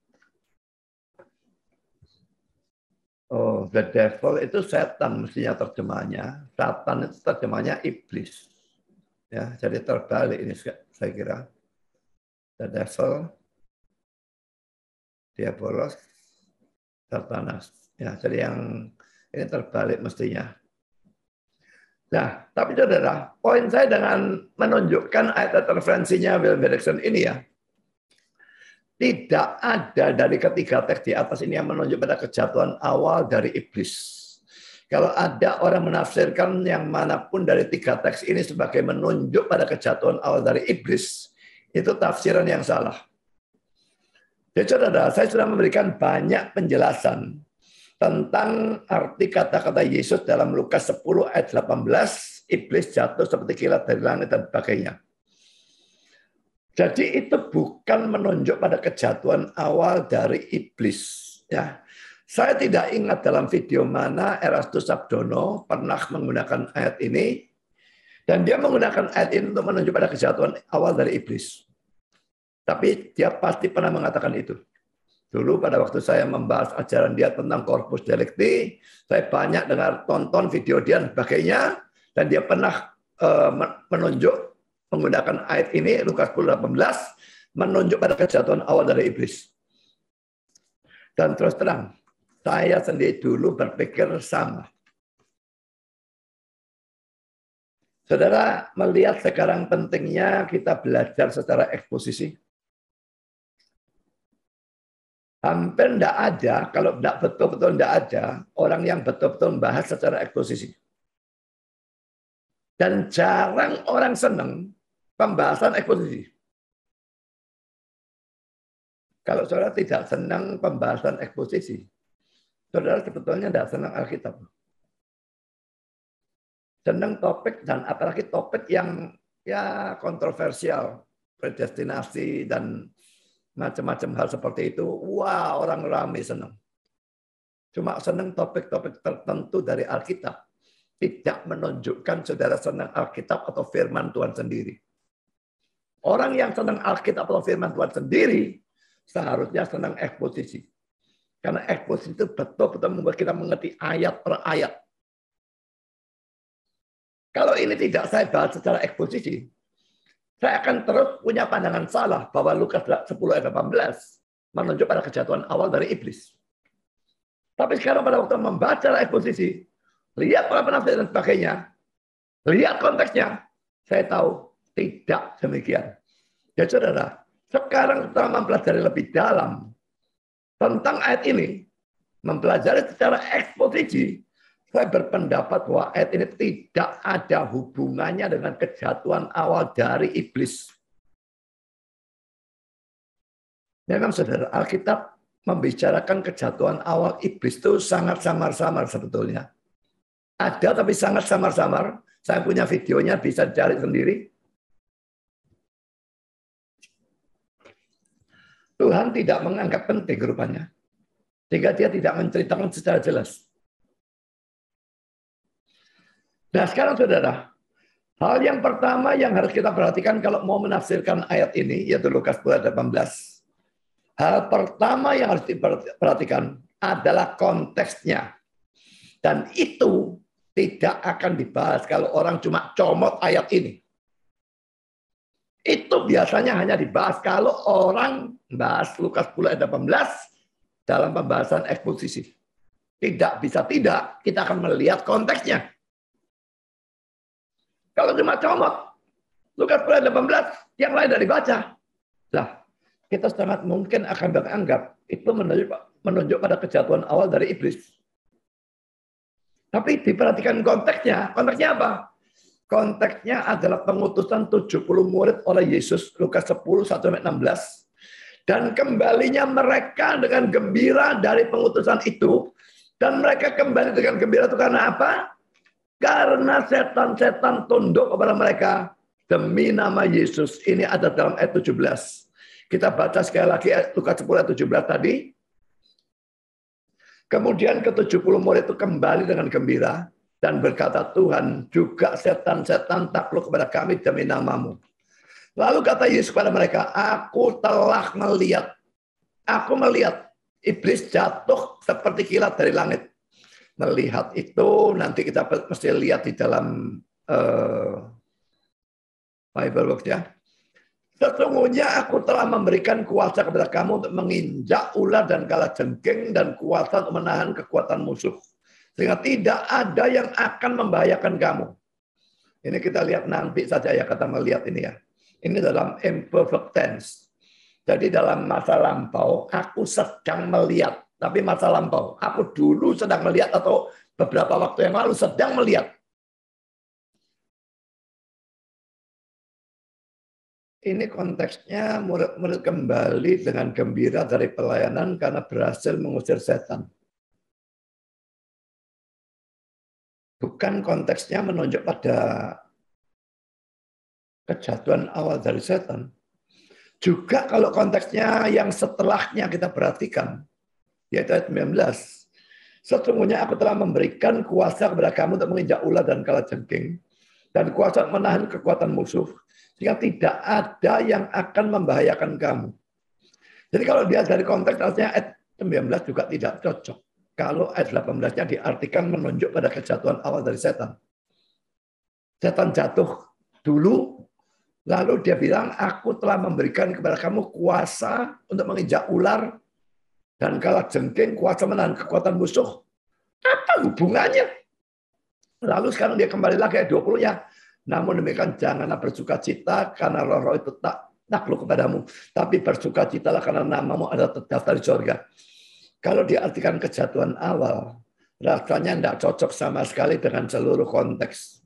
S1: Oh, the devil itu setan mestinya terjemahnya. Satan itu terjemahnya iblis. Ya, jadi terbalik ini saya kira. The devil, diabolos, satanas. Ya, jadi yang ini terbalik mestinya. Nah, tapi saudara, poin saya dengan menunjukkan ayat referensinya William Hendriksen ini ya, tidak ada dari ketiga teks di atas ini yang menunjuk pada kejatuhan awal dari iblis. Kalau ada orang menafsirkan yang manapun dari 3 teks ini sebagai menunjuk pada kejatuhan awal dari iblis, itu tafsiran yang salah. Jadi saudara, saya sudah memberikan banyak penjelasan tentang arti kata-kata Yesus dalam Lukas 10 ayat 18, iblis jatuh seperti kilat dari langit dan sebagainya. Jadi itu bukan menunjuk pada kejatuhan awal dari iblis. Ya, saya tidak ingat dalam video mana Erastus Sabdono pernah menggunakan ayat ini, dan dia menggunakan ayat ini untuk menunjuk pada kejatuhan awal dari iblis. Tapi dia pasti pernah mengatakan itu. Dulu pada waktu saya membahas ajaran dia tentang Corpus Delicti, saya banyak dengar tonton video dia dan sebagainya, dan dia pernah menunjuk menggunakan ayat ini, Lukas 10:18, menunjuk pada kejatuhan awal dari iblis. Dan terus terang, saya sendiri dulu berpikir sama. Saudara melihat sekarang pentingnya kita belajar secara eksposisi. Hampir tidak ada, kalau tidak betul-betul tidak ada, orang yang betul-betul membahas secara eksposisi. Dan jarang orang senang pembahasan eksposisi. Kalau saudara tidak senang pembahasan eksposisi, saudara sebetulnya tidak senang Alkitab. Senang topik dan apalagi topik yang ya kontroversial, predestinasi dan macam-macam hal seperti itu. Wah, orang ramai senang. Cuma senang topik-topik tertentu dari Alkitab. Tidak menunjukkan saudara senang Alkitab atau firman Tuhan sendiri. Orang yang senang Alkitab atau firman Tuhan sendiri, seharusnya senang eksposisi. Karena eksposisi itu betul-betul membuat kita mengerti ayat per ayat. Kalau ini tidak saya bahas secara eksposisi, saya akan terus punya pandangan salah bahwa Lukas 10 ayat 18 menunjuk pada kejatuhan awal dari iblis. Tapi sekarang pada waktu membaca eksposisi, lihat para penafsir dan sebagainya, lihat konteksnya, saya tahu tidak demikian. Ya saudara, sekarang setelah mempelajari lebih dalam tentang ayat ini, mempelajari secara eksposisi, Saya berpendapat bahwa ayat ini tidak ada hubungannya dengan kejatuhan awal dari iblis. Memang saudara, Alkitab membicarakan kejatuhan awal iblis itu sangat samar-samar sebetulnya. Ada tapi sangat samar-samar. Saya punya videonya, bisa dicari sendiri. Tuhan tidak menganggap penting rupanya. Sehingga dia tidak menceritakan secara jelas. Nah sekarang saudara, hal yang pertama yang harus kita perhatikan kalau mau menafsirkan ayat ini, yaitu Lukas 18. Hal pertama yang harus diperhatikan adalah konteksnya. Dan itu tidak akan dibahas kalau orang cuma comot ayat ini. Itu biasanya hanya dibahas kalau orang bahas Lukas 10 ayat 18 dalam pembahasan eksposisi. Tidak bisa tidak, kita akan melihat konteksnya. Kalau cuma comot, Lukas 10 ayat 18, yang lain dari baca. Lah, kita sangat mungkin akan menganggap itu menunjuk pada kejatuhan awal dari iblis. Tapi diperhatikan konteksnya. Konteksnya apa? Konteksnya adalah pengutusan 70 murid oleh Yesus, Lukas 10, 1-16. Dan kembalinya mereka dengan gembira dari pengutusan itu. Dan mereka kembali dengan gembira itu karena apa? Karena setan-setan tunduk kepada mereka demi nama Yesus. Ini ada dalam ayat 17. Kita baca sekali lagi Lukas 10 ayat 17 tadi. Kemudian ke-70 murid itu kembali dengan gembira dan berkata, Tuhan juga setan-setan takluk kepada kami demi namamu. Lalu kata Yesus kepada mereka, aku telah melihat. Aku melihat iblis jatuh seperti kilat dari langit. Melihat itu nanti kita mesti lihat di dalam Bible Book ya. Sesungguhnya aku telah memberikan kuasa kepada kamu untuk menginjak ular dan kalajengking dan kuasa untuk menahan kekuatan musuh. Sehingga tidak ada yang akan membahayakan kamu. Ini kita lihat nanti saja ya kata melihat ini ya. Ini dalam imperfect tense. Jadi dalam masa lampau aku sedang melihat. Tapi masa lampau, aku dulu sedang melihat atau beberapa waktu yang lalu sedang melihat. Ini konteksnya murid-murid kembali dengan gembira dari pelayanan karena berhasil mengusir setan. Bukan konteksnya menunjuk pada kejatuhan awal dari setan. Juga kalau konteksnya yang setelahnya kita perhatikan, yaitu ayat 19. Sesungguhnya aku telah memberikan kuasa kepada kamu untuk menginjak ular dan kalajengking, dan kuasa menahan kekuatan musuh, sehingga tidak ada yang akan membahayakan kamu. Jadi kalau dia dari konteks artinya ayat 19 juga tidak cocok. Kalau ayat 18-nya diartikan menunjuk pada kejatuhan awal dari setan. Setan jatuh dulu, lalu dia bilang, aku telah memberikan kepada kamu kuasa untuk menginjak ular, dan kalajengking, kuasa menahan kekuatan musuh. Apa hubungannya? Lalu sekarang dia kembali lagi ayat 20-nya. Namun demikian janganlah bersukacita karena roh-roh itu tak takluk kepadamu. Tapi bersukacitalah karena namamu ada terdaftar di surga. Kalau diartikan kejatuhan awal, rasanya tidak cocok sama sekali dengan seluruh konteks.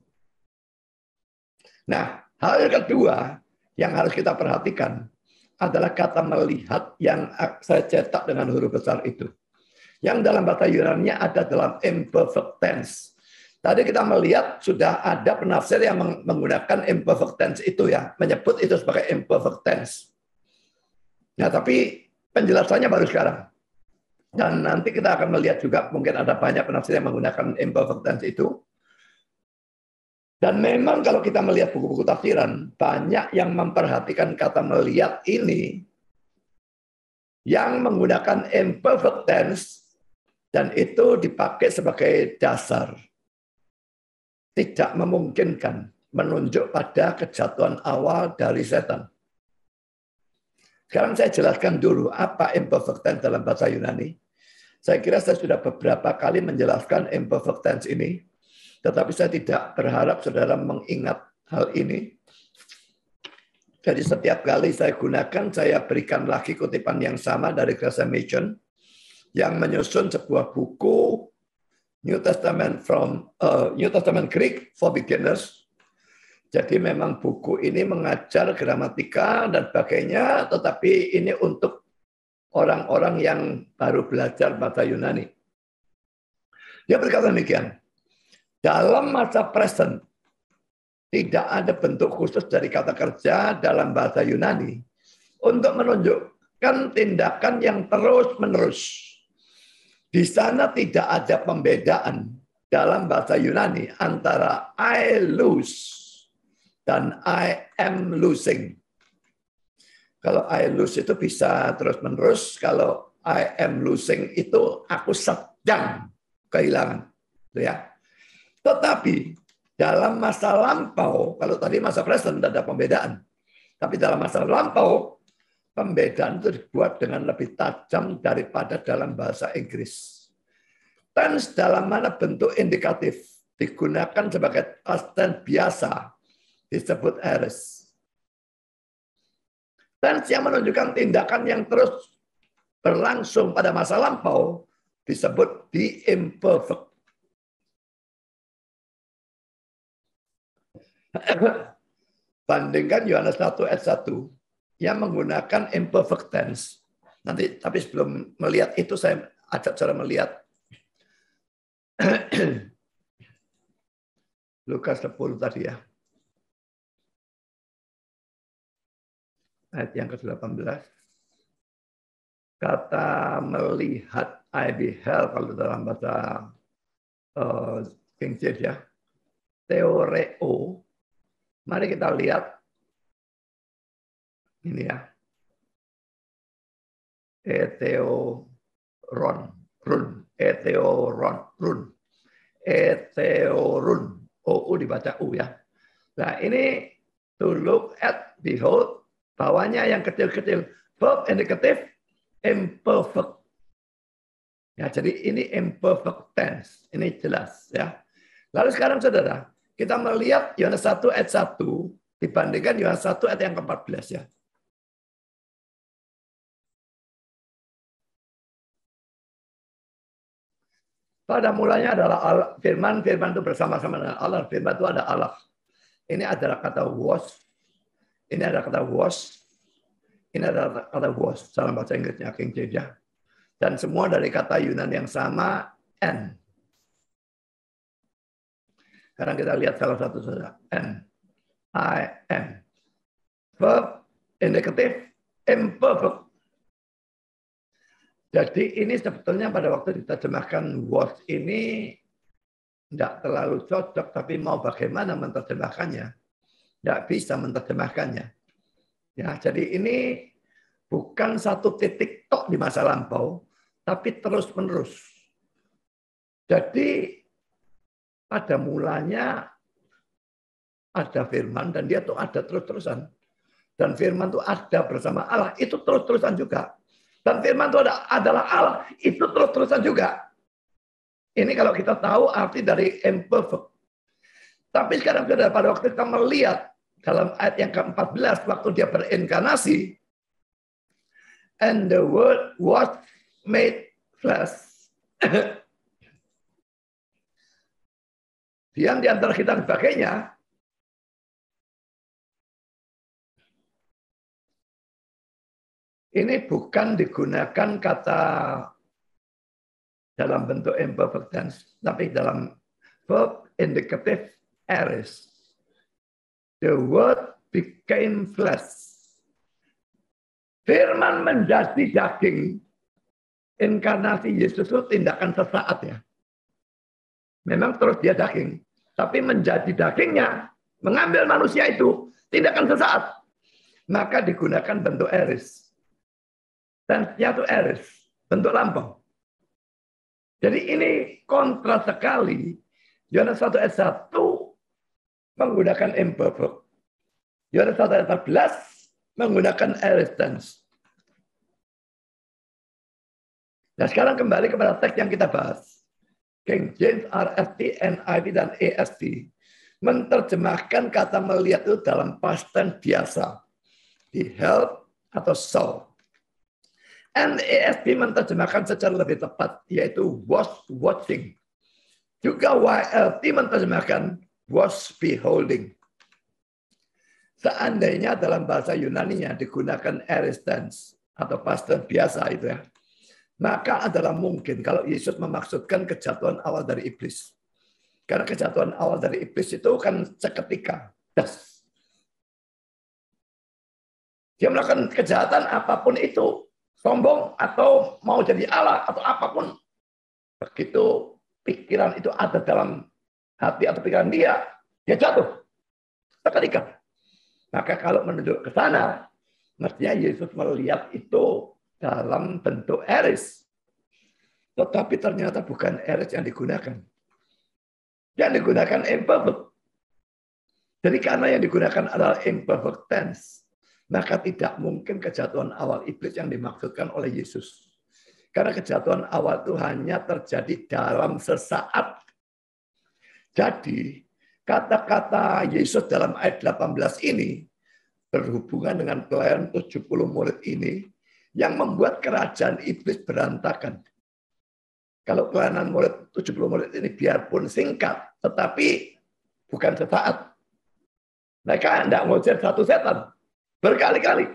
S1: Nah, hal yang kedua yang harus kita perhatikan adalah kata melihat yang saya cetak dengan huruf besar itu. Yang dalam bahasa Yunani ada dalam imperfect tense. Tadi kita melihat sudah ada penafsir yang menggunakan imperfect tense itu ya, menyebut itu sebagai imperfect tense. Nah, tapi penjelasannya baru sekarang. Dan nanti kita akan melihat juga mungkin ada banyak penafsir yang menggunakan imperfect tense itu. Dan memang kalau kita melihat buku-buku tafsiran, banyak yang memperhatikan kata melihat ini yang menggunakan imperfect tense dan itu dipakai sebagai dasar. Tidak memungkinkan menunjuk pada kejatuhan awal dari setan. Sekarang saya jelaskan dulu apa imperfect tense dalam bahasa Yunani. Saya kira saya sudah beberapa kali menjelaskan imperfect tense ini. Tetapi saya tidak berharap saudara mengingat hal ini. Jadi setiap kali saya gunakan, saya berikan lagi kutipan yang sama dari Grace Mission yang menyusun sebuah buku New Testament Greek for beginners. Jadi memang buku ini mengajar gramatika dan sebagainya, tetapi ini untuk orang-orang yang baru belajar bahasa Yunani. Dia berkata demikian, dalam masa present, tidak ada bentuk khusus dari kata kerja dalam bahasa Yunani untuk menunjukkan tindakan yang terus-menerus. Di sana tidak ada pembedaan dalam bahasa Yunani antara I lose dan I am losing. Kalau I lose itu bisa terus-menerus, kalau I am losing itu aku sedang kehilangan. Ya. Tetapi dalam masa lampau, kalau tadi masa present tidak ada pembedaan. Tapi dalam masa lampau, pembedaan itu dibuat dengan lebih tajam daripada dalam bahasa Inggris. Tense dalam mana bentuk indikatif digunakan sebagai past tense biasa disebut aorist. Tense yang menunjukkan tindakan yang terus berlangsung pada masa lampau disebut the imperfect. Bandingkan Yohanes 1 ayat 1 yang menggunakan imperfect tense. Nanti, tapi sebelum melihat itu saya ajak cara melihat Lukas 10 tadi ya. Ayat yang ke-18. Kata melihat, I beheld kalau dalam bahasa King James ya. Theoreo. Mari kita lihat ini ya. Eteoron, eteorun. O dibaca U ya. Nah ini to look at, behold, bawahnya yang kecil-kecil. Verb indikatif, imperfect. Ya, jadi ini imperfect tense. Ini jelas ya. Lalu sekarang saudara, kita melihat Yohanes 1 ayat 1 dibandingkan Yohanes 1 ayat yang ke-14 ya. Pada mulanya adalah Allah, firman itu bersama-sama dengan Allah, firman itu ada Allah. Ini adalah kata was, ini adalah kata was, ini adalah kata was dalam bahasa Inggrisnya King James ya. Dan semua dari kata Yunani yang sama, N. Sekarang kita lihat salah satu saja. N. I am. Verb indikatif imperfect. Jadi ini sebetulnya pada waktu diterjemahkan was ini tidak terlalu cocok, tapi mau bagaimana menerjemahkannya? Tidak bisa menerjemahkannya. Ya, jadi ini bukan satu titik tok di masa lampau, tapi terus-menerus. Jadi pada mulanya ada firman dan dia tuh ada terus-terusan. Dan firman itu ada bersama Allah, itu terus-terusan juga. Dan firman itu adalah Allah, itu terus-terusan juga. Ini kalau kita tahu arti dari imperfect. Tapi sekarang sudah pada waktu kita melihat dalam ayat yang ke-14, waktu dia berinkarnasi, and the word was made flesh. Diam di antara kita dan sebagainya. Ini bukan digunakan kata dalam bentuk imperfect tense, tapi dalam verb indicative aorist. The word became flesh. Firman menjadi daging. Inkarnasi Yesus itu tindakan sesaat ya. Memang terus dia daging. Tapi menjadi dagingnya, mengambil manusia itu, tindakan sesaat. Maka digunakan bentuk aorist. Tense-nya itu aorist, bentuk lampau. Jadi ini kontra sekali. Yohanes 1 ayat 1 menggunakan imperfect. Yohanes 1 ayat 14 menggunakan aorist tense. Nah sekarang kembali kepada teks yang kita bahas. King James, RSV, NIV, dan ESV menerjemahkan kata melihat itu dalam past tense biasa. Beheld atau saw. NESV menerjemahkan secara lebih tepat, yaitu was watching. Juga YLT menerjemahkan was beholding. Seandainya dalam bahasa Yunani-nya digunakan aorist tense atau past tense biasa itu ya, maka adalah mungkin kalau Yesus memaksudkan kejatuhan awal dari iblis. Karena kejatuhan awal dari iblis itu kan seketika. Das. Dia melakukan kejahatan apapun itu, sombong atau mau jadi Allah atau apapun. Begitu pikiran itu ada dalam hati atau pikiran dia jatuh seketika. Maka kalau menunjuk ke sana, mestinya Yesus melihat itu dalam bentuk aorist. Tetapi ternyata bukan aorist yang digunakan. Yang digunakan imperfect. Jadi karena yang digunakan adalah imperfect tense, maka tidak mungkin kejatuhan awal iblis yang dimaksudkan oleh Yesus. Karena kejatuhan awal itu hanya terjadi dalam sesaat. Jadi kata-kata Yesus dalam ayat 18 ini berhubungan dengan pelayanan 70 murid ini yang membuat kerajaan iblis berantakan. Kalau pelayanan murid 70 murid ini biarpun singkat, tetapi bukan sesaat. Mereka tidak ngusir satu setan berkali-kali.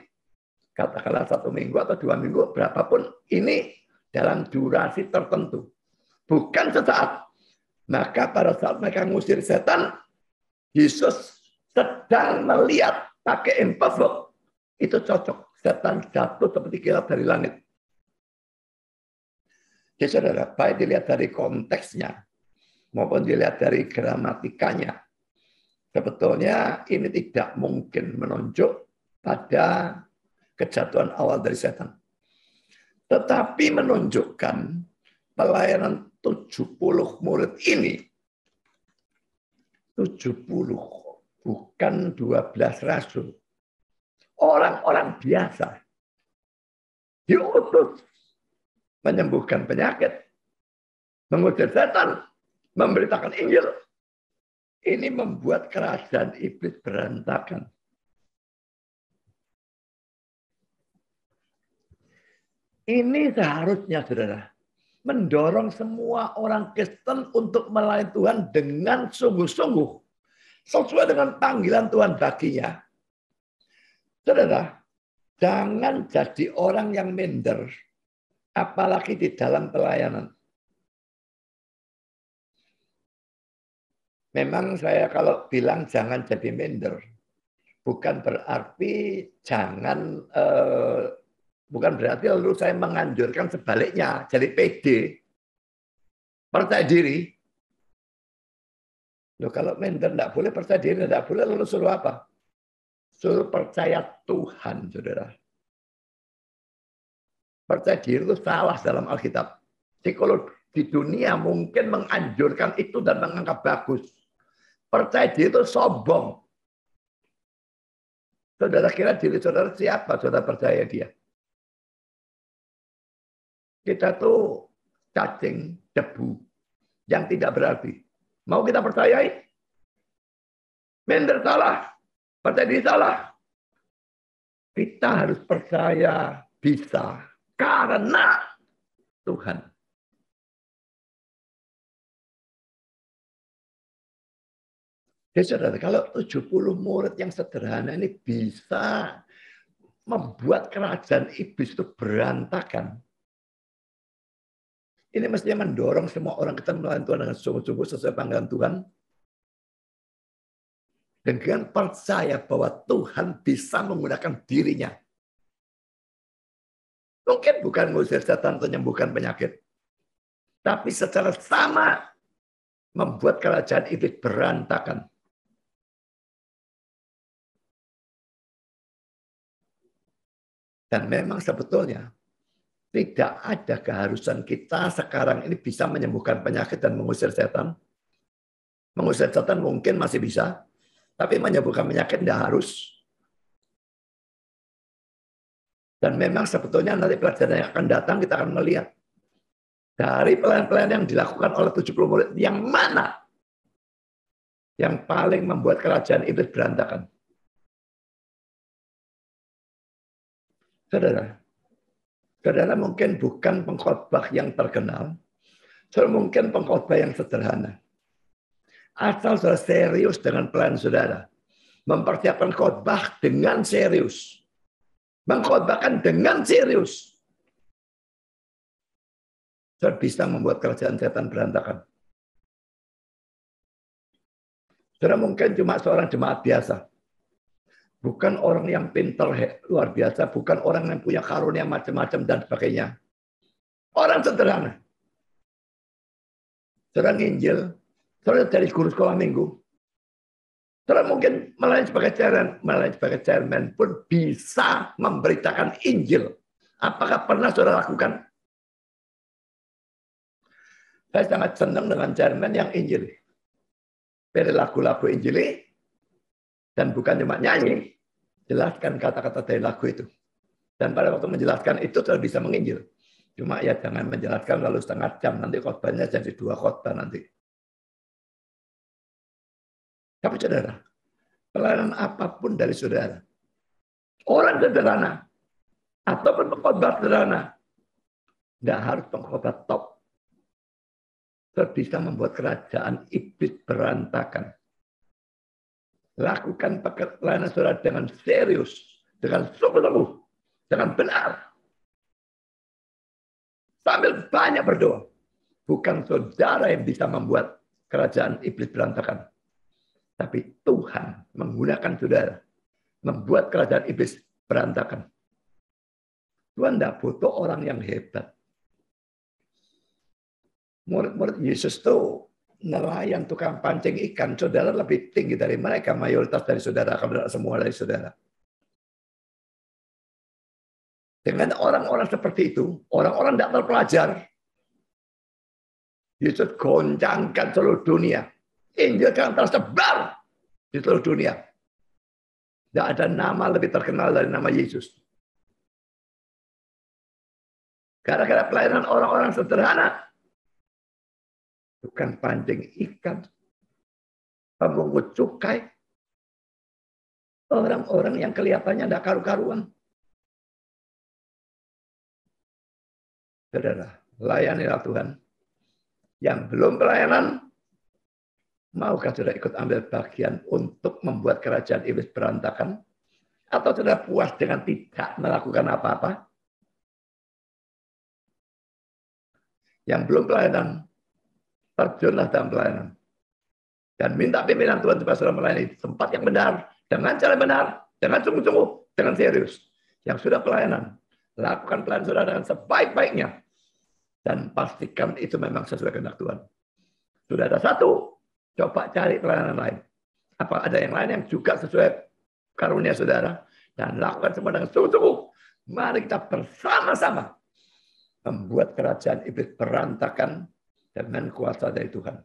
S1: Katakanlah 1 minggu atau 2 minggu, berapapun ini dalam durasi tertentu. Bukan sesaat. Maka pada saat mereka ngusir setan, Yesus sedang melihat pakai imperfect. Itu cocok. Setan jatuh seperti kilat dari langit. Jadi saudara, baik dilihat dari konteksnya, maupun dilihat dari gramatikanya, sebetulnya ini tidak mungkin menunjuk pada kejatuhan awal dari setan. Tetapi menunjukkan pelayanan 70 murid ini, 70, bukan 12 rasul. Orang-orang biasa diutus menyembuhkan penyakit, mengusir setan, memberitakan Injil. Ini membuat kerajaan iblis berantakan. Ini seharusnya, saudara, mendorong semua orang Kristen untuk melayani Tuhan dengan sungguh-sungguh, sesuai dengan panggilan Tuhan baginya. Saudara, jangan jadi orang yang minder, apalagi di dalam pelayanan. Memang saya kalau bilang jangan jadi minder, bukan berarti jangan, bukan berarti lalu saya menganjurkan sebaliknya, jadi pede, percaya diri. Loh, kalau minder tidak boleh, percaya diri tidak boleh, lalu suruh apa? Suruh percaya Tuhan, saudara. Percaya diri itu salah dalam Alkitab. Psikolog di dunia mungkin menganjurkan itu dan menganggap bagus. Percaya diri itu sombong. Saudara kira diri saudara siapa? Saudara percaya dia. Kita tuh cacing, debu, yang tidak berarti. Mau kita percayai? Minder salah. Percaya diri salah. Kita harus percaya bisa. Karena Tuhan. Jadi saudara, kalau 70 murid yang sederhana ini bisa membuat kerajaan iblis itu berantakan. Ini mestinya mendorong semua orang kita melayani Tuhan dengan sungguh-sungguh sesuai panggilan Tuhan. Dengan percaya bahwa Tuhan bisa menggunakan dirinya. Mungkin bukan mengusir setan atau menyembuhkan penyakit. Tapi secara sama membuat kerajaan iblis berantakan. Dan memang sebetulnya tidak ada keharusan kita sekarang ini bisa menyembuhkan penyakit dan mengusir setan. Mengusir setan mungkin masih bisa, tapi menyembuhkan penyakit tidak harus. Dan memang sebetulnya nanti pelajaran yang akan datang kita akan melihat. Dari pelayan-pelayan yang dilakukan oleh 70 murid, yang mana yang paling membuat kerajaan iblis berantakan? Saudara mungkin bukan pengkhotbah yang terkenal, saudara mungkin pengkhotbah yang sederhana. Asal saudara serius dengan pelayanan saudara. Mempersiapkan khotbah dengan serius. Mengkhotbahkan dengan serius. Saudara bisa membuat kerajaan setan berantakan. Saudara mungkin cuma seorang jemaat biasa. Bukan orang yang pintar luar biasa. Bukan orang yang punya karunia macam-macam dan sebagainya. Orang sederhana. Saudara nginjil. Saudara dari guru sekolah minggu. Saudara mungkin melayani sebagai chairman pun bisa memberitakan Injil. Apakah pernah saudara lakukan? Saya sangat senang dengan chairman yang Injil. Pilih lagu-lagu Injili, dan bukan cuma nyanyi, jelaskan kata-kata dari lagu itu. Dan pada waktu menjelaskan itu saudara bisa menginjil. Cuma ya jangan menjelaskan lalu setengah jam, nanti khotbahnya jadi 2 khotbah nanti. Tapi saudara, pelayanan apapun dari saudara, orang sederhana, ataupun pengkhotbah sederhana, tidak harus pengkhotbah top. Saudara bisa membuat kerajaan iblis berantakan. Lakukan pelayanan saudara dengan serius, dengan sungguh-sungguh, dengan benar. Sambil banyak berdoa. Bukan saudara yang bisa membuat kerajaan iblis berantakan. Tapi Tuhan menggunakan saudara. Membuat kerajaan iblis berantakan. Tuhan tidak butuh orang yang hebat. Murid-murid Yesus itu nelayan tukang pancing ikan. Saudara lebih tinggi dari mereka. Mayoritas dari saudara. Kalau semua dari saudara. Dengan orang-orang seperti itu. Orang-orang tidak terpelajar. Yesus goncangkan seluruh dunia. Injil akan tersebar di seluruh dunia. Tidak ada nama lebih terkenal dari nama Yesus. Gara-gara pelayanan orang-orang sederhana. Bukan pancing ikan. Pemungut cukai. Orang-orang yang kelihatannya tidak karu-karuan. Saudara, layanilah Tuhan. Yang belum pelayanan, maukah saudara ikut ambil bagian untuk membuat kerajaan iblis berantakan? Atau saudara puas dengan tidak melakukan apa-apa? Yang belum pelayanan, terjunlah dalam pelayanan. Dan minta pimpinan Tuhan supaya saudara melayani tempat yang benar, dengan cara benar, dengan sungguh-sungguh, dengan serius. Yang sudah pelayanan, lakukan pelayanan saudara dengan sebaik-baiknya. Dan pastikan itu memang sesuai kehendak Tuhan. Sudah ada satu, coba cari pelayanan lain. Apa ada yang lain yang juga sesuai karunia saudara? Dan lakukan semua dengan sungguh-sungguh. Mari kita bersama-sama membuat kerajaan iblis berantakan dengan kuasa dari Tuhan.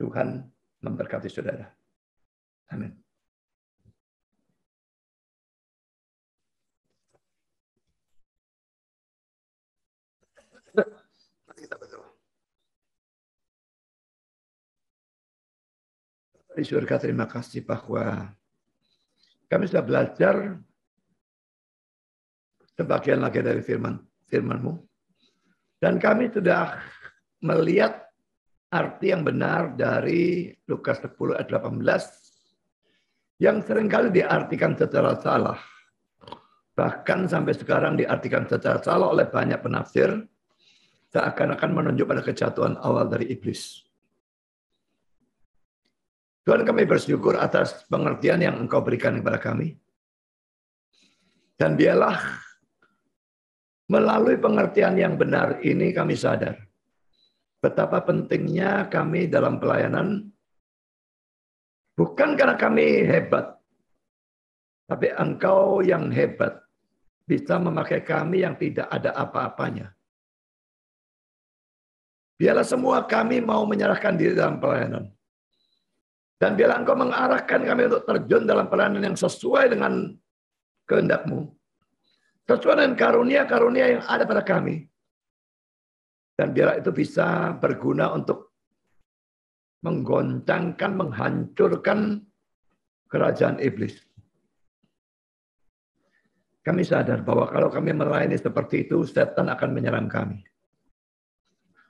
S1: Tuhan memberkati saudara. Amin. Kita berdoa. Di surga, terima kasih bahwa kami sudah belajar sebagian lagi dari firman-Mu. Dan kami sudah melihat arti yang benar dari Lukas 10 ayat 18 yang seringkali diartikan secara salah. Bahkan sampai sekarang diartikan secara salah oleh banyak penafsir, seakan-akan menunjuk pada kejatuhan awal dari iblis. Tuhan, kami bersyukur atas pengertian yang Engkau berikan kepada kami. Dan biarlah melalui pengertian yang benar ini kami sadar betapa pentingnya kami dalam pelayanan, bukan karena kami hebat, tapi Engkau yang hebat bisa memakai kami yang tidak ada apa-apanya. Biarlah semua kami mau menyerahkan diri dalam pelayanan. Dan biarlah Engkau mengarahkan kami untuk terjun dalam pelayanan yang sesuai dengan kehendak-Mu. Sesuai dengan karunia-karunia yang ada pada kami. Dan biarlah itu bisa berguna untuk menggoncangkan, menghancurkan kerajaan iblis. Kami sadar bahwa kalau kami melayani seperti itu, setan akan menyerang kami.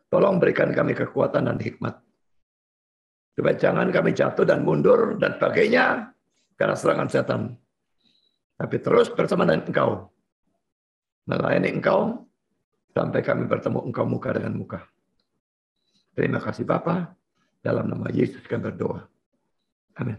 S1: Tolong berikan kami kekuatan dan hikmat. Supaya jangan kami jatuh dan mundur dan sebagainya karena serangan setan. Tapi terus bersama dengan Engkau. Melayani Engkau sampai kami bertemu Engkau muka dengan muka. Terima kasih Bapa. Dalam nama Yesus kami berdoa. Amin.